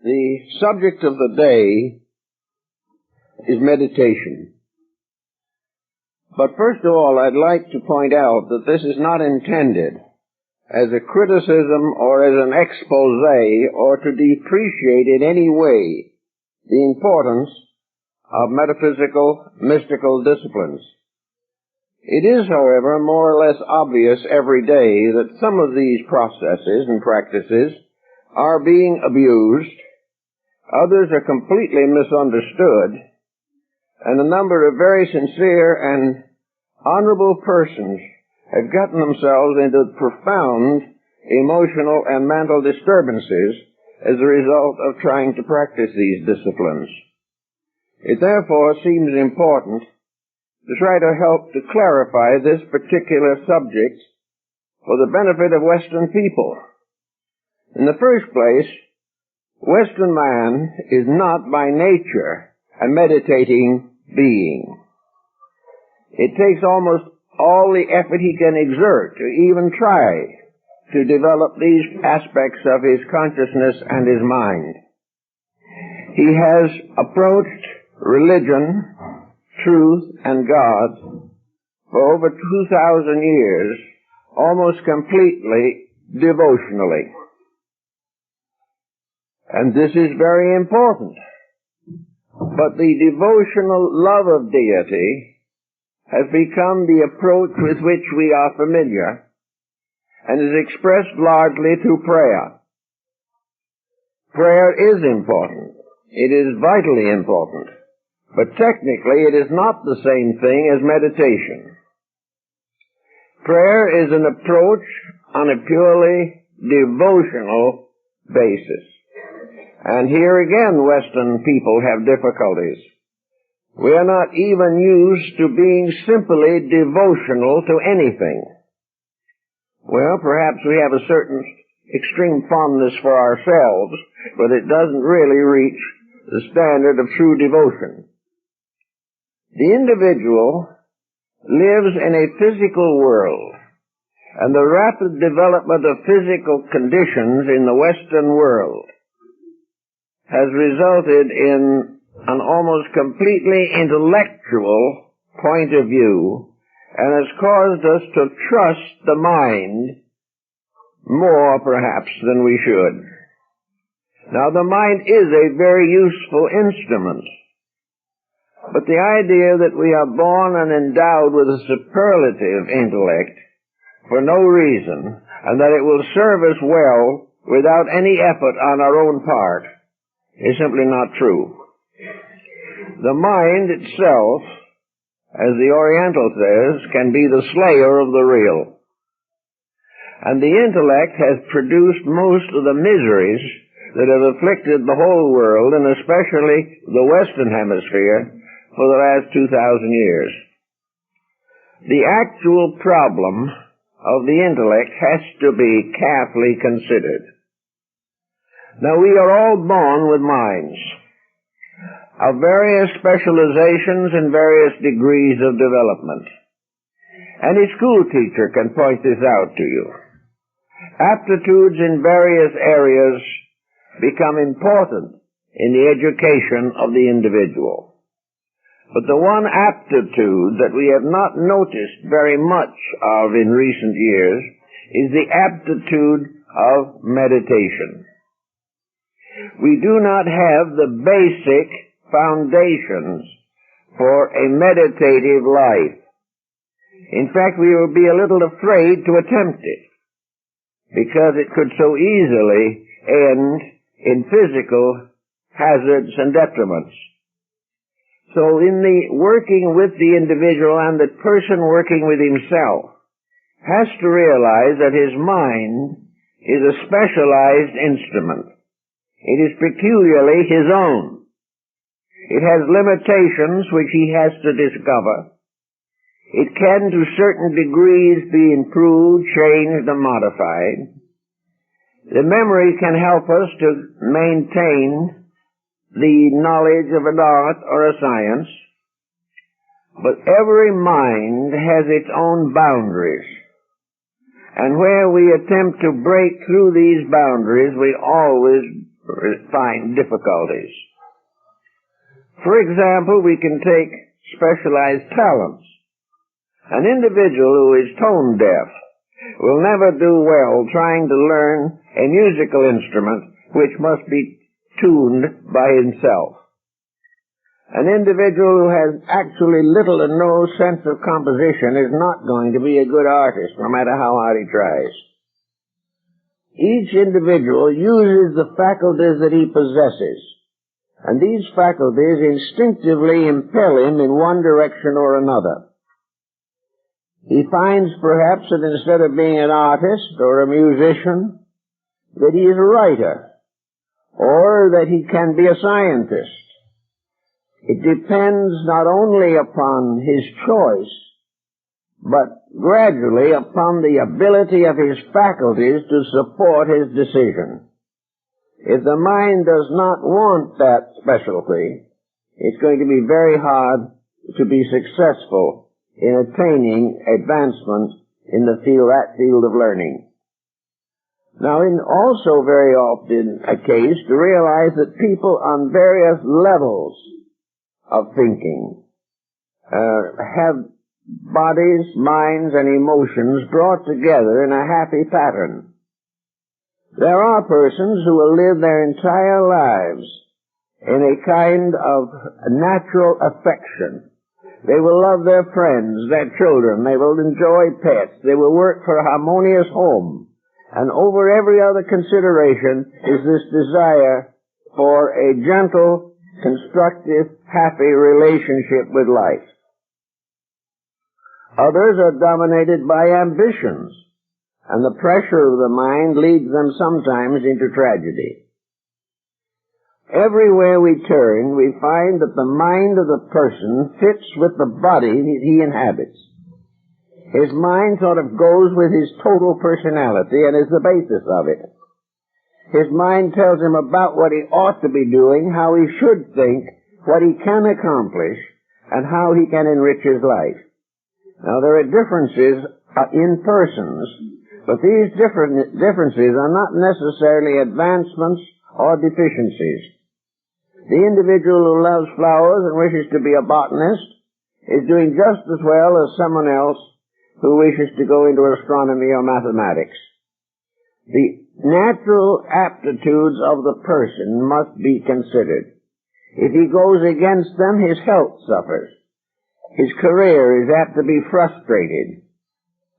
The subject of the day is meditation. But first of all, I'd like to point out that this is not intended as a criticism or as an expose or to depreciate in any way the importance of metaphysical, mystical disciplines. It is, however, more or less obvious every day that some of these processes and practices are being abused, others are completely misunderstood, and a number of very sincere and honorable persons have gotten themselves into profound emotional and mental disturbances as a result of trying to practice these disciplines. It therefore seems important to try to help to clarify this particular subject for the benefit of Western people. In the first place, Western man is not by nature a meditating being. It takes almost all the effort he can exert to even try to develop these aspects of his consciousness and his mind. He has approached religion, truth, and God for over 2,000 years almost completely devotionally. And this is very important. But the devotional love of deity has become the approach with which we are familiar and is expressed largely through prayer. Prayer is important. It is vitally important. But technically it is not the same thing as meditation. Prayer is an approach on a purely devotional basis. And here again Western people have difficulties. We are not even used to being simply devotional to anything. Well, perhaps we have a certain extreme fondness for ourselves, but it doesn't really reach the standard of true devotion. The individual lives in a physical world, and the rapid development of physical conditions in the Western world has resulted in an almost completely intellectual point of view and has caused us to trust the mind more, perhaps, than we should. Now, the mind is a very useful instrument, but the idea that we are born and endowed with a superlative intellect for no reason and that it will serve us well without any effort on our own part is simply not true. The mind itself, as the Oriental says, can be the slayer of the real. And the intellect has produced most of the miseries that have afflicted the whole world, and especially the Western Hemisphere, for the last 2,000 years. The actual problem of the intellect has to be carefully considered. Now, we are all born with minds of various specializations and various degrees of development. Any school teacher can point this out to you. Aptitudes in various areas become important in the education of the individual. But the one aptitude that we have not noticed very much of in recent years is the aptitude of meditation. We do not have the basic foundations for a meditative life. In fact, we will be a little afraid to attempt it because it could so easily end in physical hazards and detriments. So in the working with the individual, and the person working with himself has to realize that his mind is a specialized instrument. It is peculiarly his own. It has limitations which he has to discover. It can, to certain degrees, be improved, changed, and modified. The memory can help us to maintain the knowledge of an art or a science, but every mind has its own boundaries. And where we attempt to break through these boundaries, we always find difficulties. For example, we can take specialized talents. An individual who is tone deaf will never do well trying to learn a musical instrument which must be tuned by himself. An individual who has actually little or no sense of composition is not going to be a good artist, no matter how hard he tries. Each individual uses the faculties that he possesses, and these faculties instinctively impel him in one direction or another. He finds perhaps that instead of being an artist or a musician, that he is a writer, or that he can be a scientist. It depends not only upon his choice, but gradually upon the ability of his faculties to support his decision. If the mind does not want that specialty, it's going to be very hard to be successful in attaining advancement in that field of learning. Now, also very often a case to realize that people on various levels of thinking have bodies, minds, and emotions brought together in a happy pattern. There are persons who will live their entire lives in a kind of natural affection. They will love their friends, their children, they will enjoy pets, they will work for a harmonious home, and over every other consideration is this desire for a gentle, constructive, happy relationship with life. Others are dominated by ambitions, and the pressure of the mind leads them sometimes into tragedy. Everywhere we turn, we find that the mind of the person fits with the body that he inhabits. His mind sort of goes with his total personality and is the basis of it. His mind tells him about what he ought to be doing, how he should think, what he can accomplish, and how he can enrich his life. Now, there are differences in persons, but these differences are not necessarily advancements or deficiencies. The individual who loves flowers and wishes to be a botanist is doing just as well as someone else who wishes to go into astronomy or mathematics. The natural aptitudes of the person must be considered. If he goes against them, his health suffers. His career is apt to be frustrated.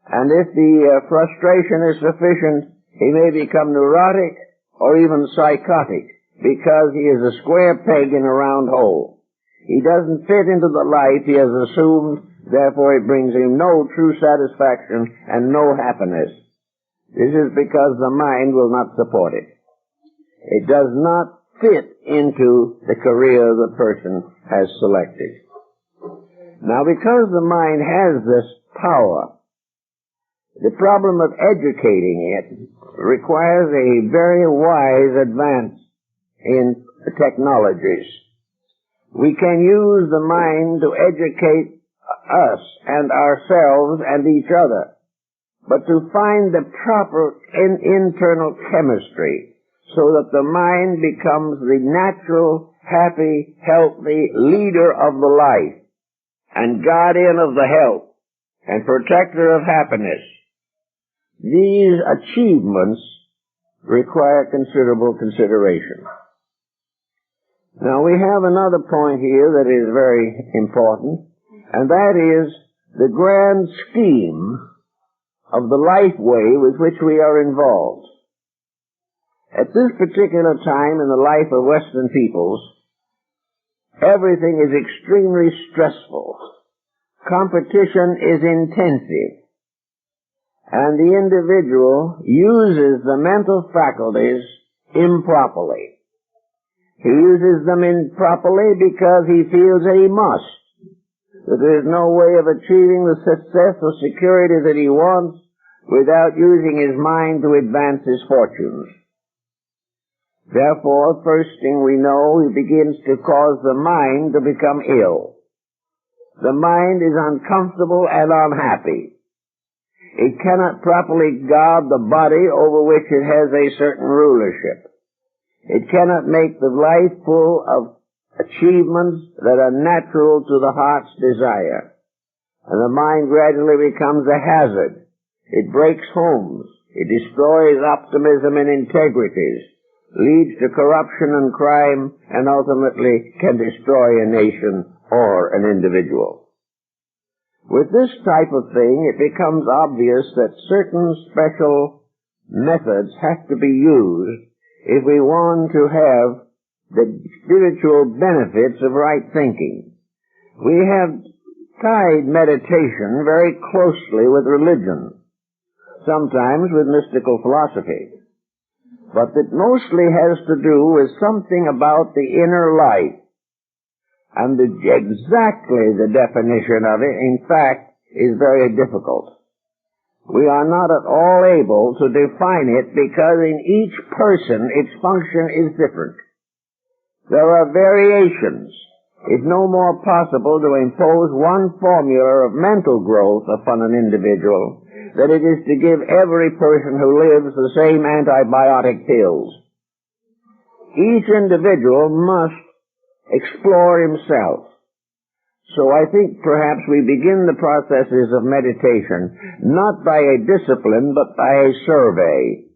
And if the frustration is sufficient, he may become neurotic or even psychotic because he is a square peg in a round hole. He doesn't fit into the life he has assumed, therefore it brings him no true satisfaction and no happiness. This is because the mind will not support it. It does not fit into the career the person has selected. Now, because the mind has this power, the problem of educating it requires a very wise advance in technologies. We can use the mind to educate us and ourselves and each other, but to find the proper internal chemistry so that the mind becomes the natural, happy, healthy leader of the life and guardian of the health and protector of happiness. These achievements require considerable consideration. Now, we have another point here that is very important, and that is the grand scheme of the life way with which we are involved. At this particular time in the life of Western peoples, everything is extremely stressful. Competition is intensive. And the individual uses the mental faculties improperly. He uses them improperly because he feels that he must. That there is no way of achieving the success or security that he wants without using his mind to advance his fortunes. Therefore, first thing we know, he begins to cause the mind to become ill. The mind is uncomfortable and unhappy. It cannot properly guard the body over which it has a certain rulership. It cannot make the life full of achievements that are natural to the heart's desire. And the mind gradually becomes a hazard. It breaks homes. It destroys optimism and integrities, leads to corruption and crime, and ultimately can destroy a nation or an individual. With this type of thing, it becomes obvious that certain special methods have to be used if we want to have the spiritual benefits of right thinking. We have tied meditation very closely with religion, sometimes with mystical philosophy, but it mostly has to do with something about the inner life, and exactly the definition of it, in fact, is very difficult. We are not at all able to define it because in each person its function is different. There are variations. It's no more possible to impose one formula of mental growth upon an individual than it is to give every person who lives the same antibiotic pills. Each individual must explore himself. So I think perhaps we begin the processes of meditation not by a discipline but by a survey.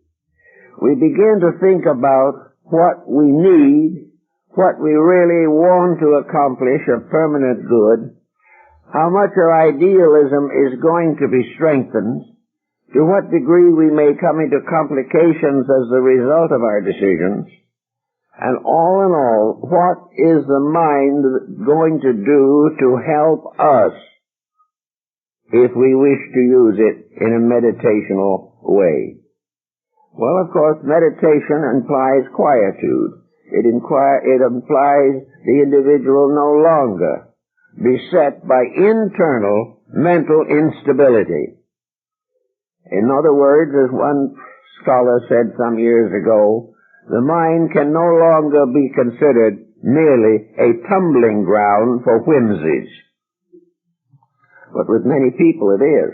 We begin to think about what we need, what we really want to accomplish of permanent good, how much our idealism is going to be strengthened, to what degree we may come into complications as the result of our decisions, and all in all, what is the mind going to do to help us if we wish to use it in a meditational way? Well, of course, meditation implies quietude. It implies the individual no longer beset by internal mental instability. In other words, as one scholar said some years ago, the mind can no longer be considered merely a tumbling ground for whimsies. But with many people it is.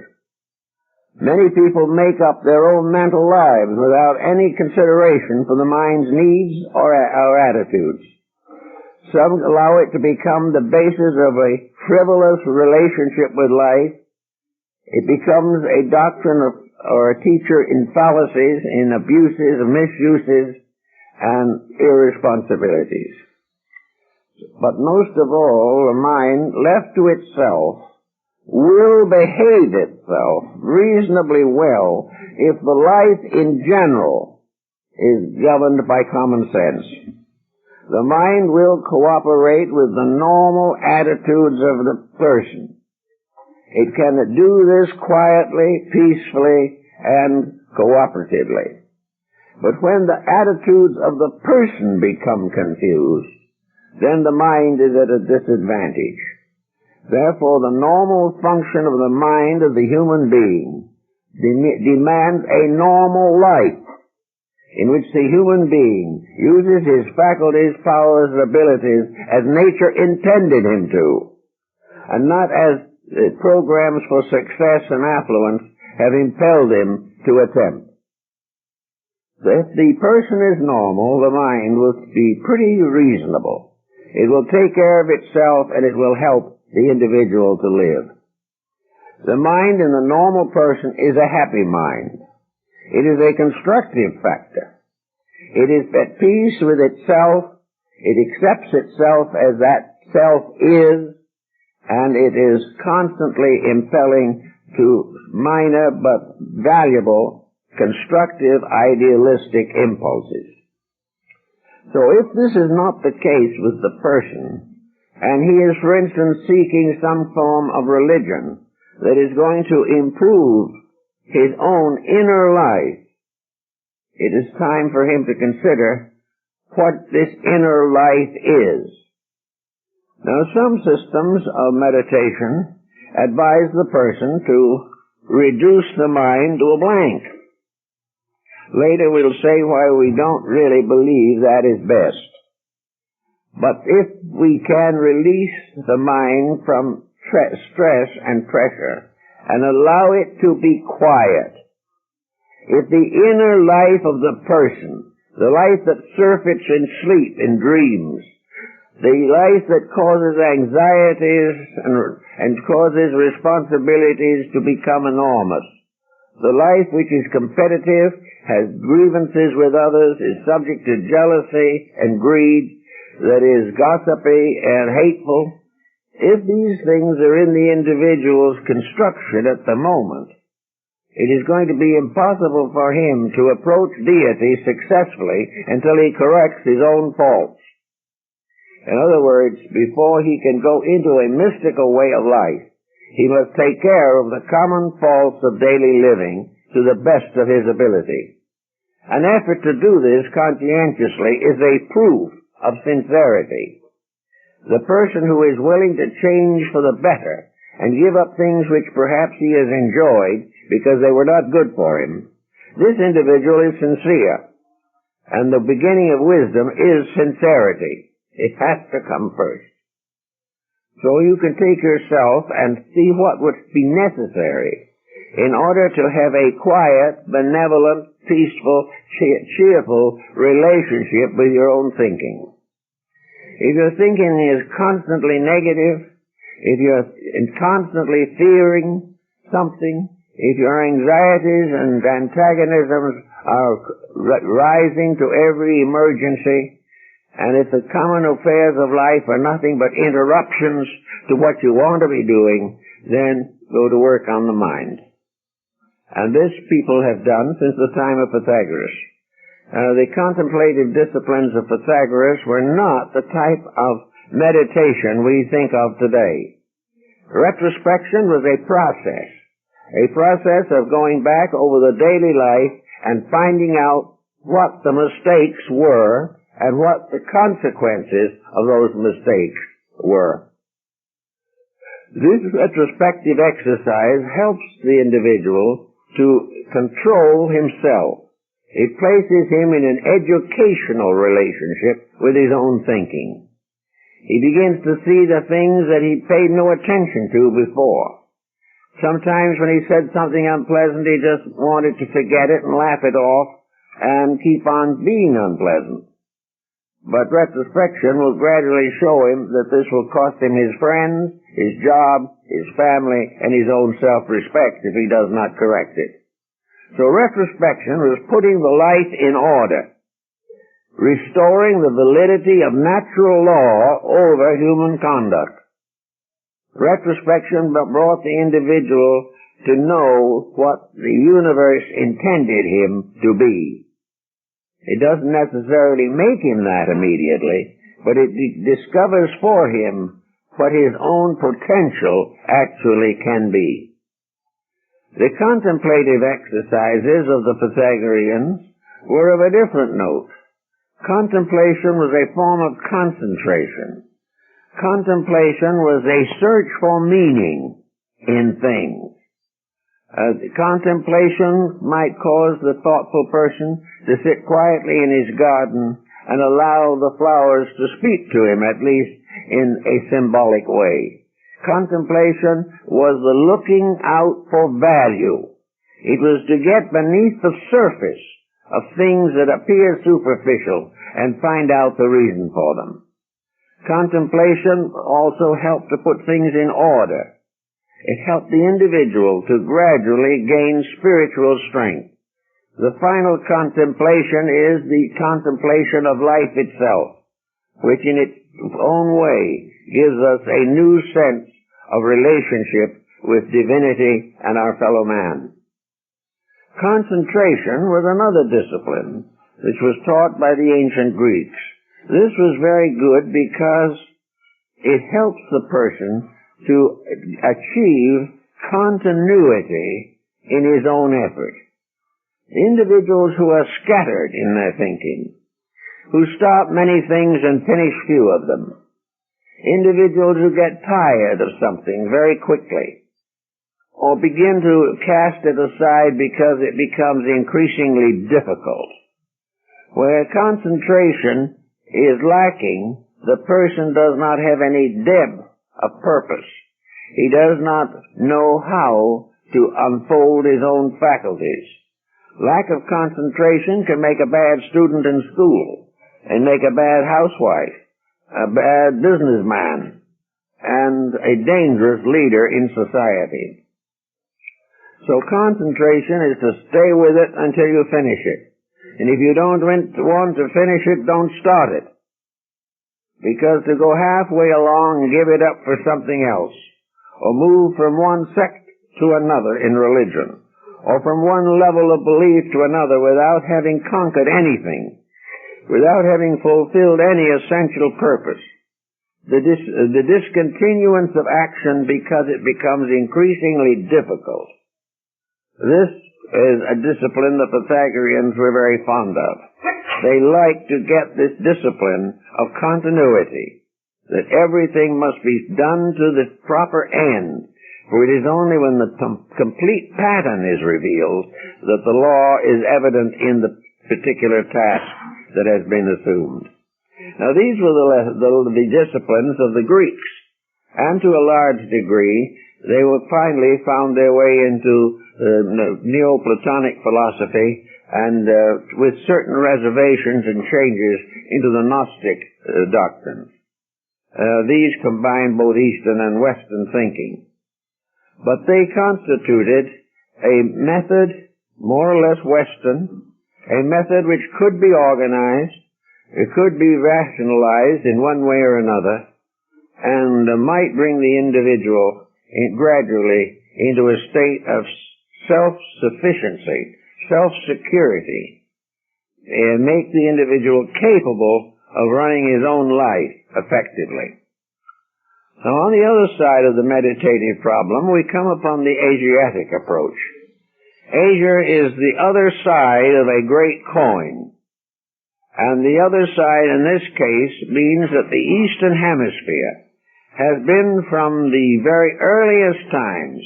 Many people make up their own mental lives without any consideration for the mind's needs or attitudes. Some allow it to become the basis of a frivolous relationship with life. It becomes a doctrine or a teacher in fallacies, in abuses, misuses, and irresponsibilities. But most of all, the mind, left to itself, will behave itself reasonably well if the life in general is governed by common sense. The mind will cooperate with the normal attitudes of the person. It can do this quietly, peacefully, and cooperatively. But when the attitudes of the person become confused, then the mind is at a disadvantage. Therefore, the normal function of the mind of the human being demands a normal life in which the human being uses his faculties, powers, and abilities as nature intended him to, and not as programs for success and affluence have impelled him to attempt. If the person is normal, the mind will be pretty reasonable. It will take care of itself and it will help the individual to live. The mind in the normal person is a happy mind. It is a constructive factor. It is at peace with itself. It accepts itself as that self is, and it is constantly impelling to minor but valuable constructive, idealistic impulses. So if this is not the case with the person, and he is, for instance, seeking some form of religion that is going to improve his own inner life, it is time for him to consider what this inner life is. Now, some systems of meditation advise the person to reduce the mind to a blank. Later we'll say why we don't really believe that is best. But if we can release the mind from stress and pressure and allow it to be quiet, if the inner life of the person the life that surfeits in sleep, in dreams, the life that causes anxieties and causes responsibilities to become enormous, the life which is competitive, has grievances with others, is subject to jealousy and greed, that is gossipy and hateful. If these things are in the individual's construction at the moment, it is going to be impossible for him to approach deity successfully until he corrects his own faults. In other words, before he can go into a mystical way of life, he must take care of the common faults of daily living to the best of his ability. An effort to do this conscientiously is a proof of sincerity. The person who is willing to change for the better and give up things which perhaps he has enjoyed because they were not good for him, this individual is sincere. And the beginning of wisdom is sincerity. It has to come first. So you can take yourself and see what would be necessary in order to have a quiet, benevolent, peaceful, cheerful relationship with your own thinking. If your thinking is constantly negative, if you're constantly fearing something, if your anxieties and antagonisms are rising to every emergency, and if the common affairs of life are nothing but interruptions to what you want to be doing, then go to work on the mind. And this people have done since the time of Pythagoras. The contemplative disciplines of Pythagoras were not the type of meditation we think of today. Retrospection was a process of going back over the daily life and finding out what the mistakes were and what the consequences of those mistakes were. This retrospective exercise helps the individual to control himself. It places him in an educational relationship with his own thinking. He begins to see the things that he paid no attention to before. Sometimes when he said something unpleasant, he just wanted to forget it and laugh it off and keep on being unpleasant. But retrospection will gradually show him that this will cost him his friends, his job, his family, and his own self-respect if he does not correct it. So retrospection was putting the life in order, restoring the validity of natural law over human conduct. Retrospection brought the individual to know what the universe intended him to be. It doesn't necessarily make him that immediately, but it discovers for him what his own potential actually can be. The contemplative exercises of the Pythagoreans were of a different note. Contemplation was a form of concentration. Contemplation was a search for meaning in things. Contemplation might cause the thoughtful person to sit quietly in his garden and allow the flowers to speak to him, at least in a symbolic way. Contemplation was the looking out for value. It was to get beneath the surface of things that appear superficial and find out the reason for them. Contemplation also helped to put things in order. It helped the individual to gradually gain spiritual strength. The final contemplation is the contemplation of life itself, which in its own way gives us a new sense of relationship with divinity and our fellow man. Concentration was another discipline which was taught by the ancient Greeks. This was very good because it helps the person to achieve continuity in his own effort. Individuals who are scattered in their thinking, who start many things and finish few of them. Individuals who get tired of something very quickly, or begin to cast it aside because it becomes increasingly difficult. Where concentration is lacking, the person does not have any depth of purpose. He does not know how to unfold his own faculties. Lack of concentration can make a bad student in school and make a bad housewife, a bad businessman, and a dangerous leader in society. So concentration is to stay with it until you finish it. And if you don't want to finish it, don't start it. Because to go halfway along and give it up for something else, or move from one sect to another in religion, or from one level of belief to another without having conquered anything, without having fulfilled any essential purpose, the discontinuance of action because it becomes increasingly difficult. This is a discipline the Pythagoreans were very fond of. They liked to get this discipline of continuity, that everything must be done to the proper end, for it is only when the complete pattern is revealed that the law is evident in the particular task that has been assumed. Now these were the disciplines of the Greeks, and to a large degree they were finally found their way into Neoplatonic philosophy, and with certain reservations and changes into the Gnostic doctrines. These combined both Eastern and Western thinking. But they constituted a method more or less Western, a method which could be organized, it could be rationalized in one way or another, and might bring the individual gradually into a state of self-sufficiency, self-security, and make the individual capable of running his own life effectively. Now, on the other side of the meditative problem, we come upon the Asiatic approach. Asia is the other side of a great coin. And the other side, in this case, means that the Eastern Hemisphere has been from the very earliest times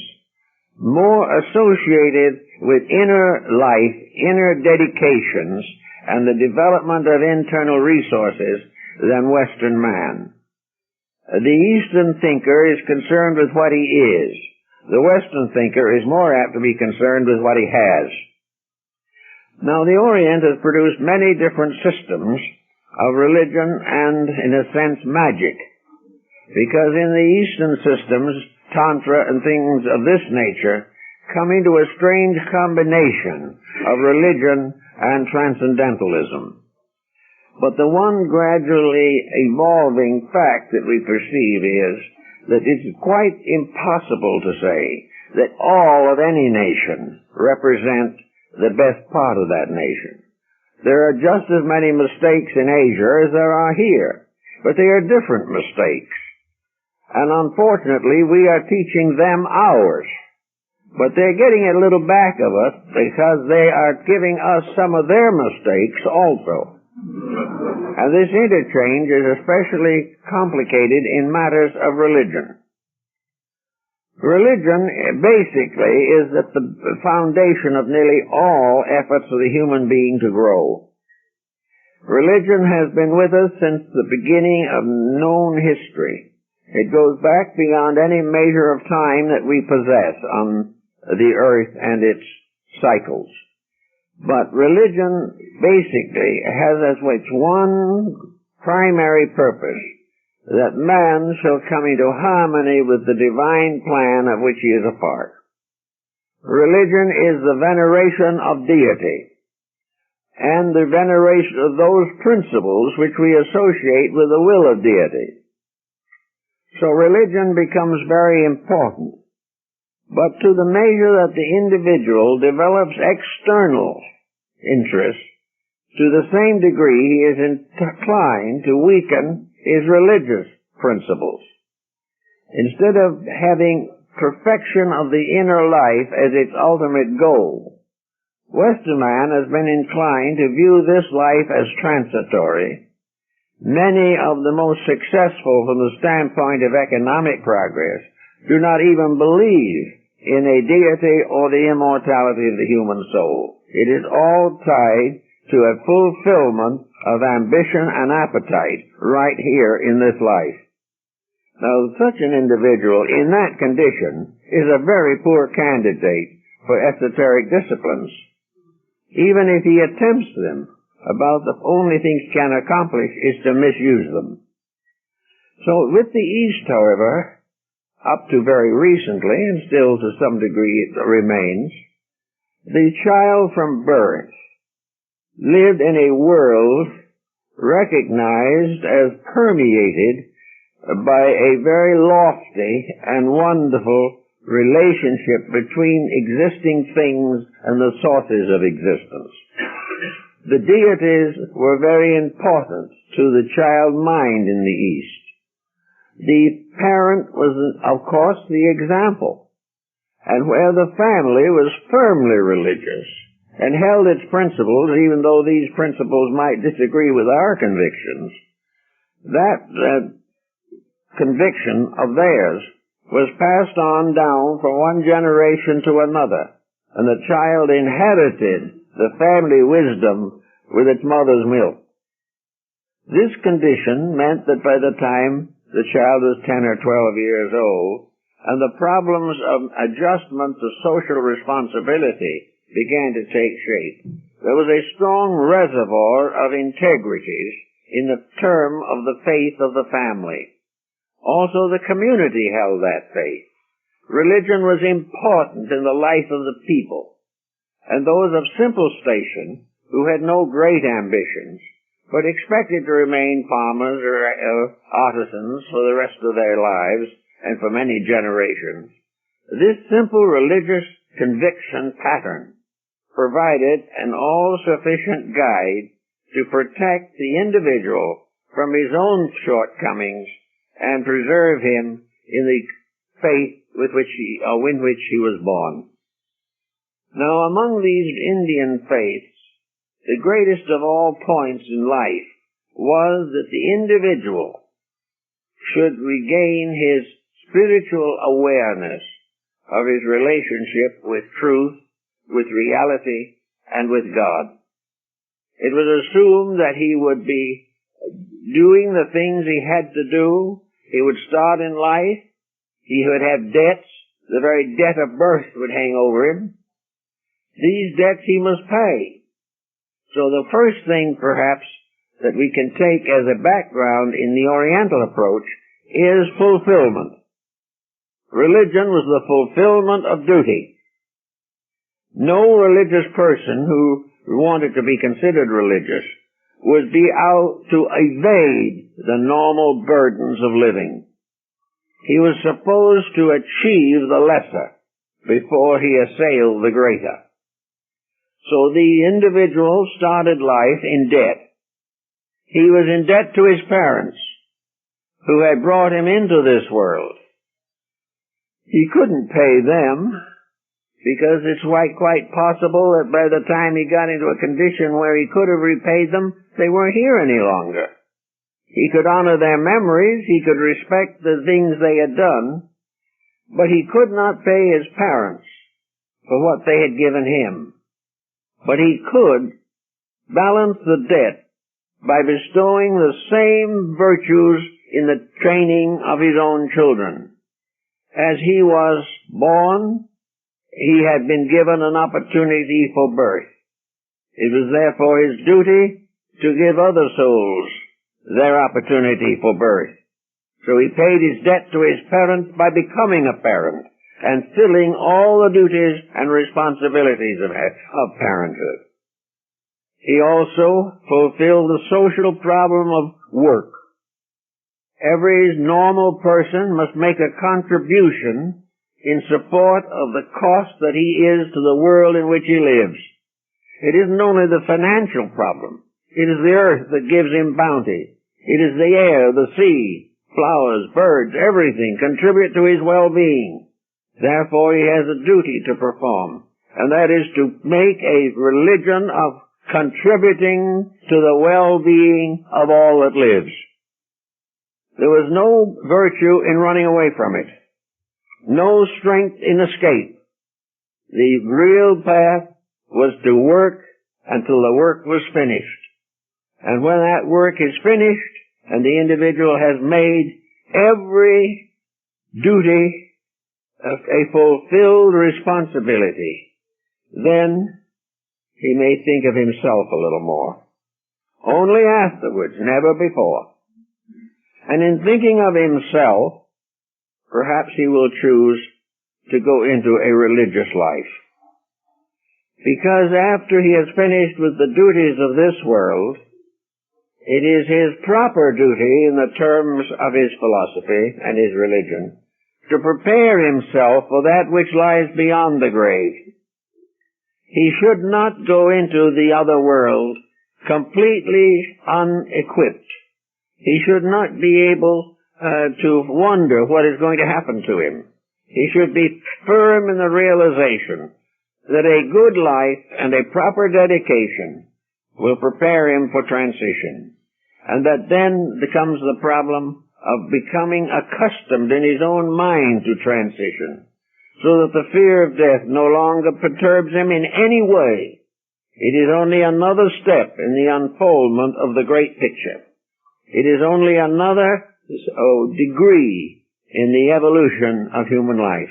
more associated with inner life, inner dedications, and the development of internal resources than Western man. The Eastern thinker is concerned with what he is. The Western thinker is more apt to be concerned with what he has. Now, the Orient has produced many different systems of religion and, in a sense, magic. Because in the Eastern systems, Tantra and things of this nature come into a strange combination of religion and transcendentalism. But the one gradually evolving fact that we perceive is that it's quite impossible to say that all of any nation represent the best part of that nation. There are just as many mistakes in Asia as there are here, but they are different mistakes. And unfortunately, we are teaching them ours. But they're getting a little back of us because they are giving us some of their mistakes also. And this interchange is especially complicated in matters of religion. Religion basically is at the foundation of nearly all efforts of the human being to grow. Religion has been with us since the beginning of known history. It goes back beyond any measure of time that we possess on the earth and its cycles. But religion basically has as its one primary purpose that man shall come into harmony with the divine plan of which he is a part. Religion is the veneration of deity and the veneration of those principles which we associate with the will of deity. So religion becomes very important. But to the measure that the individual develops external interest, to the same degree he is inclined to weaken his religious principles. Instead of having perfection of the inner life as its ultimate goal, Western man has been inclined to view this life as transitory. Many of the most successful from the standpoint of economic progress do not even believe in a deity or the immortality of the human soul. It is all tied to a fulfillment of ambition and appetite right here in this life. Now, such an individual in that condition is a very poor candidate for esoteric disciplines. even if he attempts them. About the only thing he can accomplish is to misuse them. So with the East, however, up to very recently, and still to some degree it remains, the child from birth lived in a world recognized as permeated by a very lofty and wonderful relationship between existing things and the sources of existence. The deities were very important to the child mind in the East. The parent was, of course, the example. And where the family was firmly religious and held its principles, even though these principles might disagree with our convictions, that conviction of theirs was passed on down from one generation to another, and the child inherited the family wisdom with its mother's milk. This condition meant that by the time the child was 10 or 12 years old, and the problems of adjustment to social responsibility began to take shape, there was a strong reservoir of integrities in the term of the faith of the family. Also, the community held that faith. Religion was important in the life of the people, and those of simple station, who had no great ambitions, but expected to remain farmers or artisans for the rest of their lives and for many generations, this simple religious conviction pattern provided an all-sufficient guide to protect the individual from his own shortcomings and preserve him in the faith in which he was born. Now, among these Indian faiths, the greatest of all points in life was that the individual should regain his spiritual awareness of his relationship with truth, with reality, and with God. It was assumed that he would be doing the things he had to do. He would start in life. He would have debts. The very debt of birth would hang over him. These debts he must pay. So the first thing, perhaps, that we can take as a background in the Oriental approach is fulfillment. Religion was the fulfillment of duty. No religious person who wanted to be considered religious would be out to evade the normal burdens of living. He was supposed to achieve the lesser before he assailed the greater. So the individual started life in debt. He was in debt to his parents, who had brought him into this world. He couldn't pay them, because it's quite possible that by the time he got into a condition where he could have repaid them, they weren't here any longer. He could honor their memories, he could respect the things they had done, but he could not pay his parents for what they had given him. But he could balance the debt by bestowing the same virtues in the training of his own children. As he was born, he had been given an opportunity for birth. It was therefore his duty to give other souls their opportunity for birth. So he paid his debt to his parents by becoming a parent and filling all the duties and responsibilities of parenthood. He also fulfilled the social problem of work. Every normal person must make a contribution in support of the cost that he is to the world in which he lives. It isn't only the financial problem. It is the earth that gives him bounty. It is the air, the sea, flowers, birds, everything contribute to his well-being. Therefore, he has a duty to perform, and that is to make a religion of contributing to the well-being of all that lives. There was no virtue in running away from it, no strength in escape. The real path was to work until the work was finished. And when that work is finished, and the individual has made every duty a fulfilled responsibility, then he may think of himself a little more. Only afterwards, never before. And in thinking of himself, perhaps he will choose to go into a religious life. Because after he has finished with the duties of this world, it is his proper duty in the terms of his philosophy and his religion to prepare himself for that which lies beyond the grave. He should not go into the other world completely unequipped. He should not be able to wonder what is going to happen to him. He should be firm in the realization that a good life and a proper dedication will prepare him for transition. And that then becomes the problem of becoming accustomed in his own mind to transition, so that the fear of death no longer perturbs him in any way. It is only another step in the unfoldment of the great picture. It is only another degree in the evolution of human life.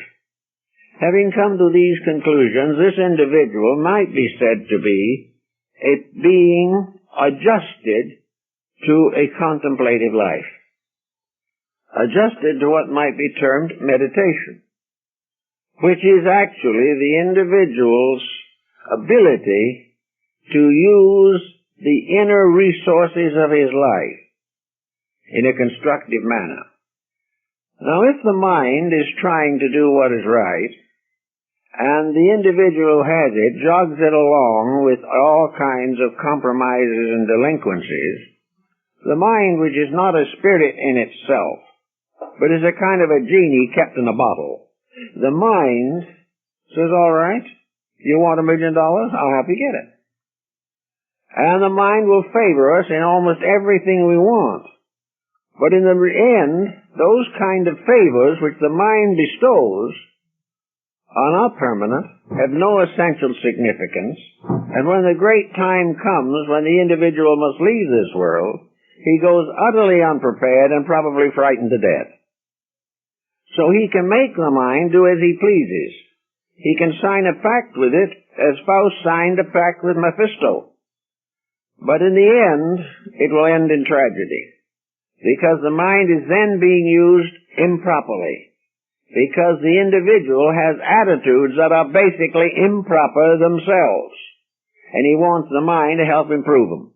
Having come to these conclusions, this individual might be said to be a being adjusted to a contemplative life, adjusted to what might be termed meditation, which is actually the individual's ability to use the inner resources of his life in a constructive manner. Now, if the mind is trying to do what is right, and the individual who has it jogs it along with all kinds of compromises and delinquencies, the mind, which is not a spirit in itself, but is a kind of a genie kept in a bottle, the mind says, all right, you want $1 million? I'll help you get it. And the mind will favor us in almost everything we want. But in the end, those kind of favors which the mind bestows are not permanent, have no essential significance, and when the great time comes when the individual must leave this world, he goes utterly unprepared and probably frightened to death. So he can make the mind do as he pleases. He can sign a pact with it as Faust signed a pact with Mephisto. But in the end, it will end in tragedy, because the mind is then being used improperly, because the individual has attitudes that are basically improper themselves, and he wants the mind to help improve them.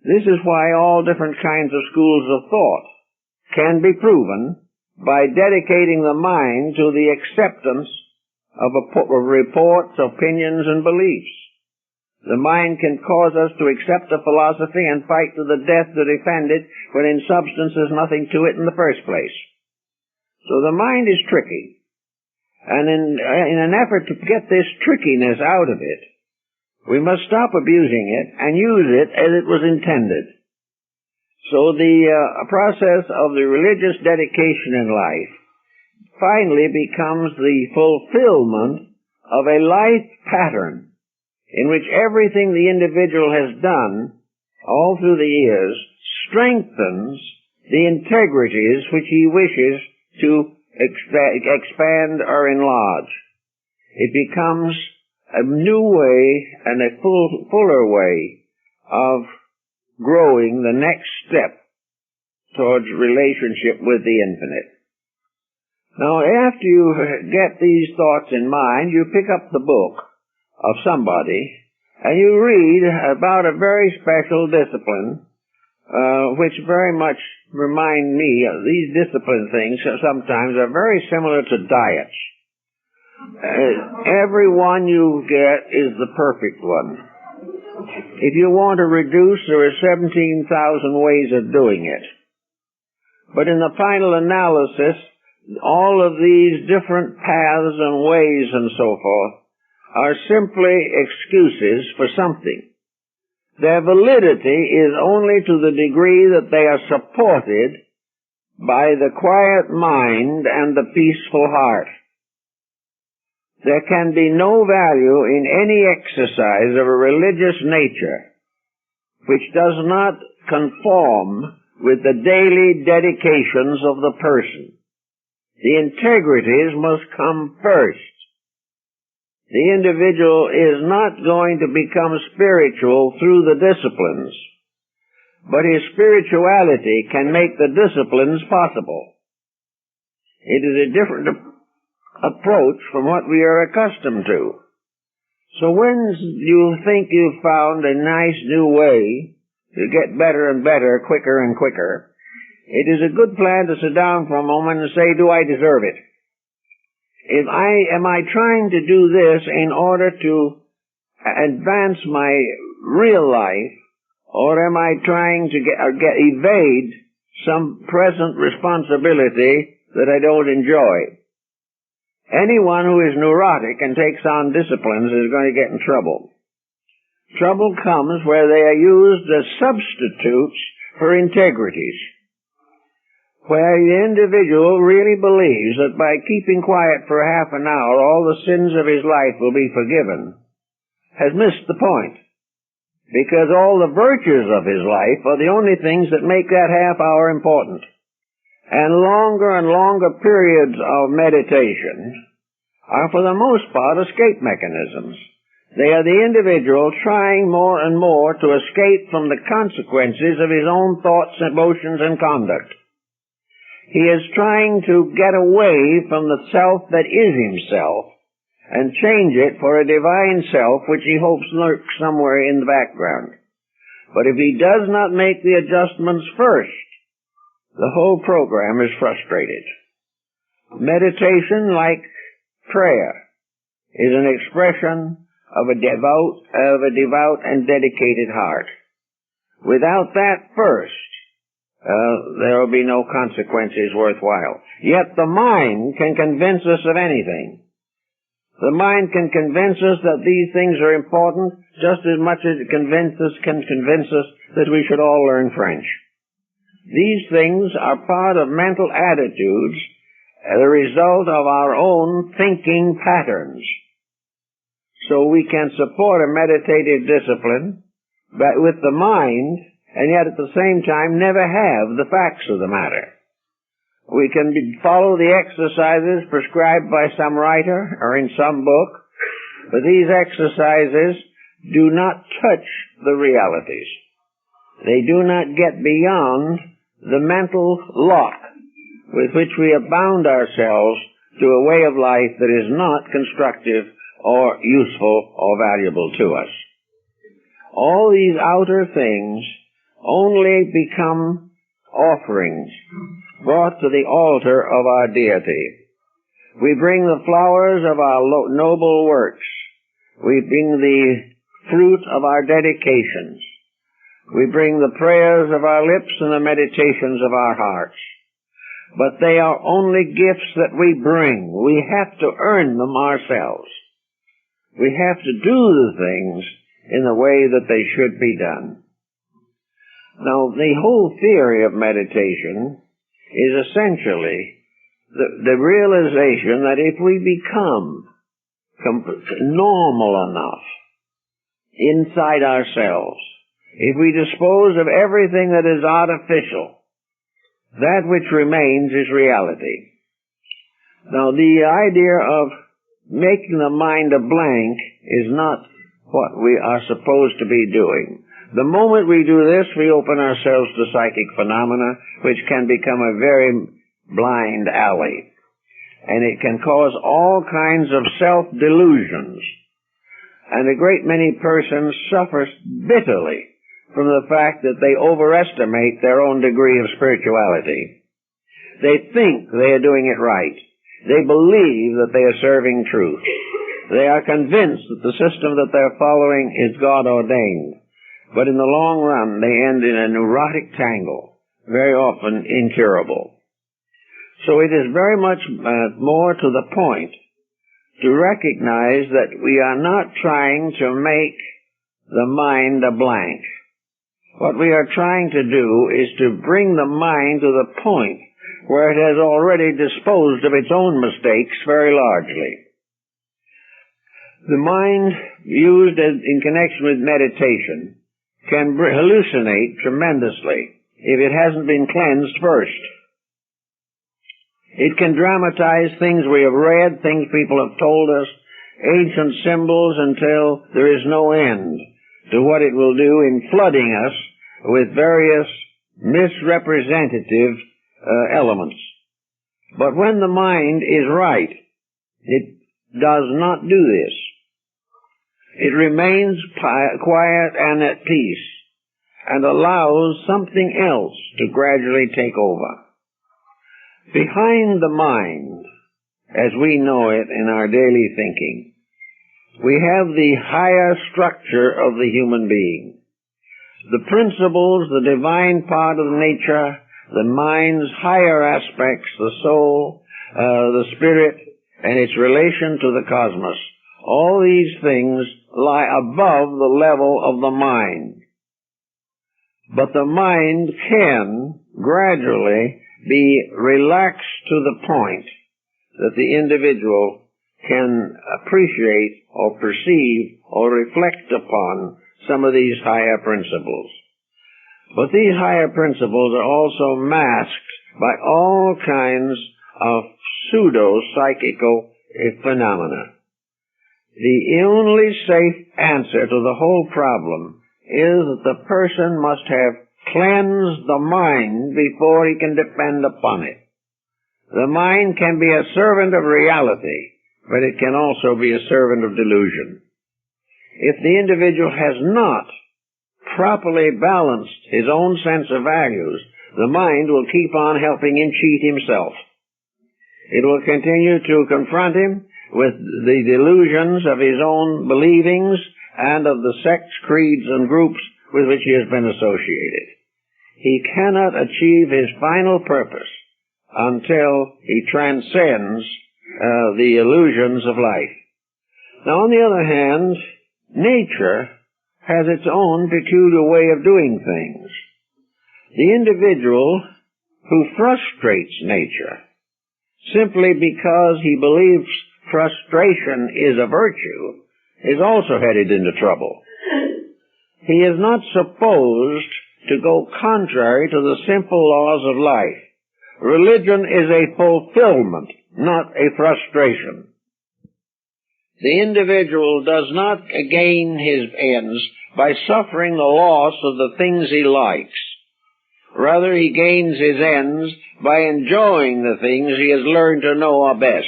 This is why all different kinds of schools of thought can be proven by dedicating the mind to the acceptance of reports, opinions, and beliefs. The mind can cause us to accept a philosophy and fight to the death to defend it, when in substance there's nothing to it in the first place. So the mind is tricky. And in an effort to get this trickiness out of it, we must stop abusing it and use it as it was intended. So the process of the religious dedication in life finally becomes the fulfillment of a life pattern in which everything the individual has done all through the years strengthens the integrities which he wishes to expand or enlarge. It becomes a new way and a fuller way of growing the next step towards relationship with the infinite. Now, after you get these thoughts in mind, you pick up the book of somebody and you read about a very special discipline which very much remind me of these discipline things. Sometimes are very similar to diets. Every one you get is the perfect one. If you want to reduce, there are 17,000 ways of doing it. But in the final analysis, all of these different paths and ways and so forth are simply excuses for something. Their validity is only to the degree that they are supported by the quiet mind and the peaceful heart. There can be no value in any exercise of a religious nature which does not conform with the daily dedications of the person. The integrities must come first. The individual is not going to become spiritual through the disciplines, but his spirituality can make the disciplines possible. It is a different approach from what we are accustomed to. So when you think you've found a nice new way to get better and better, quicker and quicker, it is a good plan to sit down for a moment and say, do I deserve it? Am I trying to do this in order to advance my real life, or am I trying to evade some present responsibility that I don't enjoy? Anyone who is neurotic and takes on disciplines is going to get in trouble. Trouble comes where they are used as substitutes for integrities, where the individual really believes that by keeping quiet for half an hour all the sins of his life will be forgiven, has missed the point. Because all the virtues of his life are the only things that make that half hour important. And longer periods of meditation are for the most part escape mechanisms. They are the individual trying more and more to escape from the consequences of his own thoughts, emotions, and conduct. He is trying to get away from the self that is himself and change it for a divine self which he hopes lurks somewhere in the background. But if he does not make the adjustments first, the whole program is frustrated. Meditation, like prayer, is an expression of a devout and dedicated heart. Without that first, there will be no consequences worthwhile. Yet the mind can convince us of anything. The mind can convince us that these things are important just as much as it can convince us that we should all learn French. These things are part of mental attitudes, the result of our own thinking patterns. So we can support a meditative discipline, but with the mind, and yet at the same time never have the facts of the matter. We can follow the exercises prescribed by some writer or in some book, but these exercises do not touch the realities. They do not get beyond the mental lock with which we have bound ourselves to a way of life that is not constructive or useful or valuable to us. All these outer things only become offerings brought to the altar of our deity. We bring the flowers of our noble works. We bring the fruit of our dedications. We bring the prayers of our lips and the meditations of our hearts. But they are only gifts that we bring. We have to earn them ourselves. We have to do the things in the way that they should be done. Now, the whole theory of meditation is essentially the realization that if we become normal enough inside ourselves, if we dispose of everything that is artificial, that which remains is reality. Now, the idea of making the mind a blank is not what we are supposed to be doing. The moment we do this, we open ourselves to psychic phenomena, which can become a very blind alley. And it can cause all kinds of self-delusions. And a great many persons suffer bitterly from the fact that they overestimate their own degree of spirituality. They think they are doing it right. They believe that they are serving truth. They are convinced that the system that they're following is God-ordained. But in the long run, they end in a neurotic tangle, very often incurable. So it is very much more to the point to recognize that we are not trying to make the mind a blank. What we are trying to do is to bring the mind to the point where it has already disposed of its own mistakes very largely. The mind used in connection with meditation can hallucinate tremendously if it hasn't been cleansed first. It can dramatize things we have read, things people have told us. ancient symbols until there is no end to what it will do in flooding us with various misrepresentative elements. But when the mind is right, it does not do this. It remains quiet and at peace and allows something else to gradually take over. Behind the mind, as we know it in our daily thinking, we have the higher structure of the human being. The principles, the divine part of nature, the mind's higher aspects, the soul, the spirit, and its relation to the cosmos. All these things lie above the level of the mind. But the mind can gradually be relaxed to the point that the individual can appreciate or perceive or reflect upon some of these higher principles. But these higher principles are also masked by all kinds of pseudo-psychical phenomena. The only safe answer to the whole problem is that the person must have cleansed the mind before he can depend upon it. The mind can be a servant of reality, but it can also be a servant of delusion. If the individual has not properly balanced his own sense of values, the mind will keep on helping him cheat himself. It will continue to confront him with the delusions of his own believings and of the sects, creeds, and groups with which he has been associated. He cannot achieve his final purpose until he transcends the illusions of life. Now, on the other hand, nature has its own peculiar way of doing things. The individual who frustrates nature simply because he believes frustration is a virtue is also headed into trouble. He is not supposed to go contrary to the simple laws of life. Religion is a fulfillment, not a frustration. The individual does not gain his ends by suffering the loss of the things he likes. Rather, he gains his ends by enjoying the things he has learned to know are best.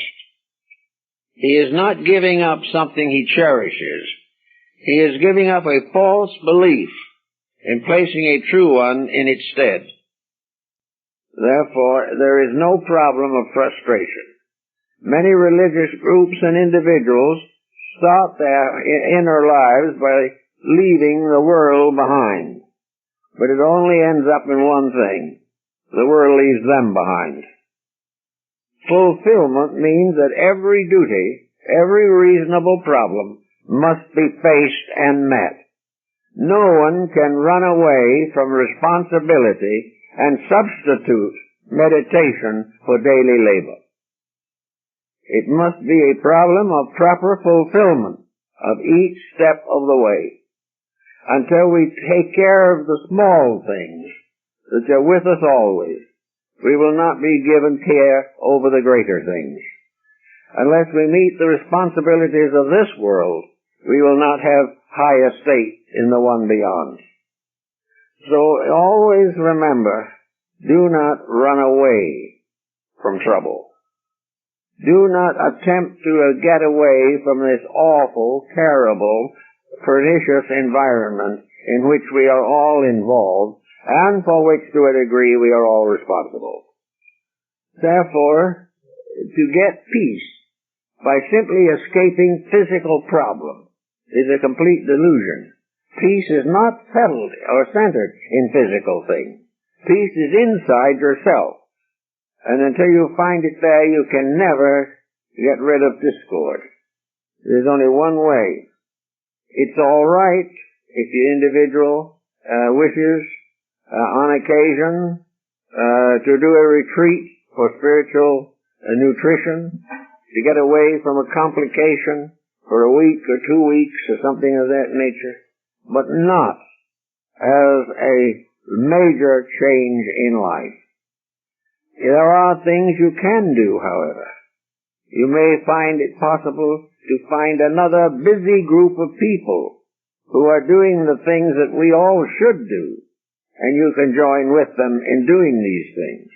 He is not giving up something he cherishes. He is giving up a false belief and placing a true one in its stead. Therefore, there is no problem of frustration. Many religious groups and individuals start their inner lives by leaving the world behind. But it only ends up in one thing. The world leaves them behind. Fulfillment means that every duty, every reasonable problem must be faced and met. No one can run away from responsibility and substitute meditation for daily labor. It must be a problem of proper fulfillment of each step of the way. Until we take care of the small things that are with us always, we will not be given care over the greater things. Unless we meet the responsibilities of this world, we will not have high estate in the one beyond. So always remember, do not run away from trouble. Do not attempt to get away from this awful, terrible, pernicious environment in which we are all involved, and for which, to a degree, we are all responsible. Therefore, to get peace by simply escaping physical problems is a complete delusion. Peace is not settled or centered in physical things. Peace is inside yourself. And until you find it there, you can never get rid of discord. There's only one way. It's all right if the individual wishes on occasion to do a retreat for spiritual nutrition, to get away from a complication for a week or 2 weeks or something of that nature, but not as a major change in life. There are things you can do, however. You may find it possible to find another busy group of people who are doing the things that we all should do, and you can join with them in doing these things.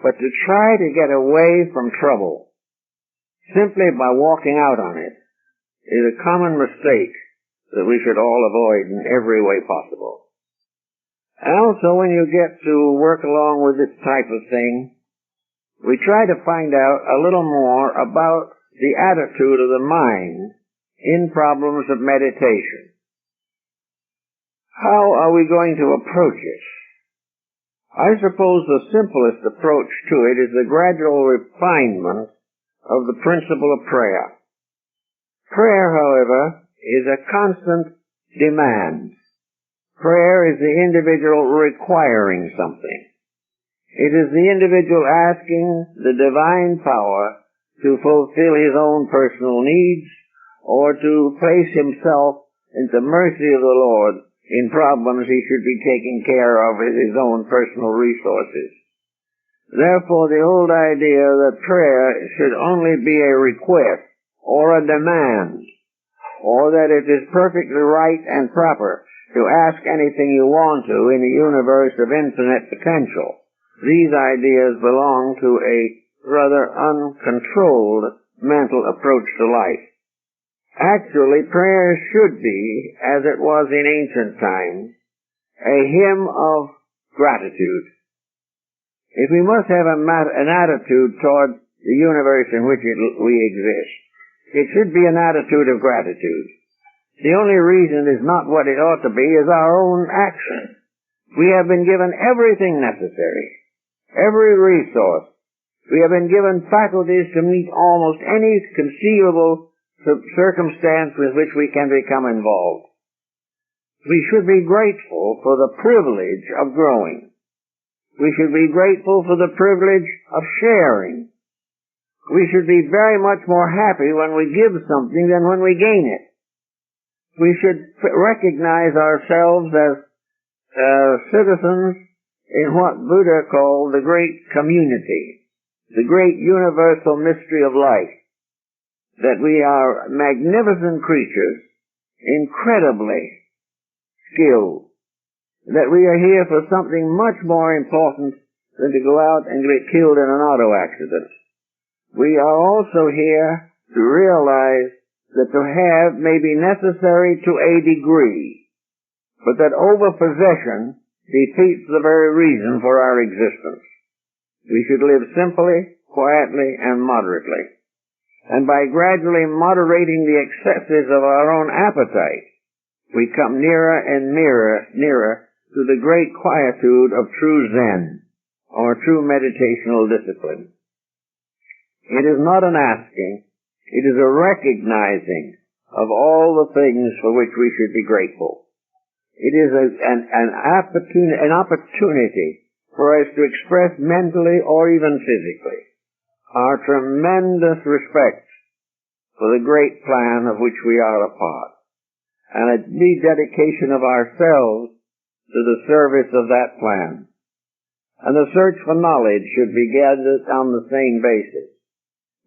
But to try to get away from trouble simply by walking out on it is a common mistake that we should all avoid in every way possible. And also, when you get to work along with this type of thing, we try to find out a little more about the attitude of the mind in problems of meditation. How are we going to approach it? I suppose the simplest approach to it is the gradual refinement of the principle of prayer. Prayer, however, is a constant demand. Prayer is the individual requiring something. It is the individual asking the divine power to fulfill his own personal needs or to place himself in the mercy of the Lord in problems he should be taking care of with his own personal resources. Therefore, the old idea that prayer should only be a request or a demand, or that it is perfectly right and proper to ask anything you want to in a universe of infinite potential. These ideas belong to a rather uncontrolled mental approach to life. Actually, prayer should be, as it was in ancient times, a hymn of gratitude. If we must have an attitude toward the universe in which we exist, it should be an attitude of gratitude. The only reason is not what it ought to be, is our own action. We have been given everything necessary, every resource. We have been given faculties to meet almost any conceivable circumstance with which we can become involved. We should be grateful for the privilege of growing. We should be grateful for the privilege of sharing. We should be very much more happy when we give something than when we gain it. We should recognize ourselves as citizens in what Buddha called the great community, the great universal mystery of life. That we are magnificent creatures, incredibly skilled, that we are here for something much more important than to go out and get killed in an auto accident. We are also here to realize that to have may be necessary to a degree, but that overpossession defeats the very reason for our existence. We should live simply, quietly, and moderately. And by gradually moderating the excesses of our own appetite, we come nearer and nearer to the great quietude of true Zen, or true meditational discipline. It is not an asking, it is a recognizing of all the things for which we should be grateful. It is an opportunity for us to express mentally or even physically our tremendous respect for the great plan of which we are a part, and a dedication of ourselves to the service of that plan. And the search for knowledge should be gathered on the same basis.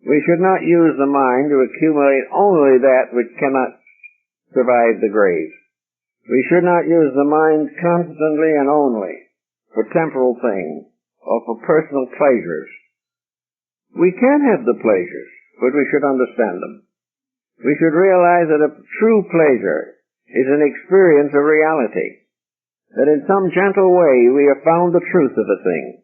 We should not use the mind to accumulate only that which cannot survive the grave. We should not use the mind constantly and only for temporal things or for personal pleasures. We can have the pleasures, but we should understand them. We should realize that a true pleasure is an experience of reality, that in some gentle way we have found the truth of a thing.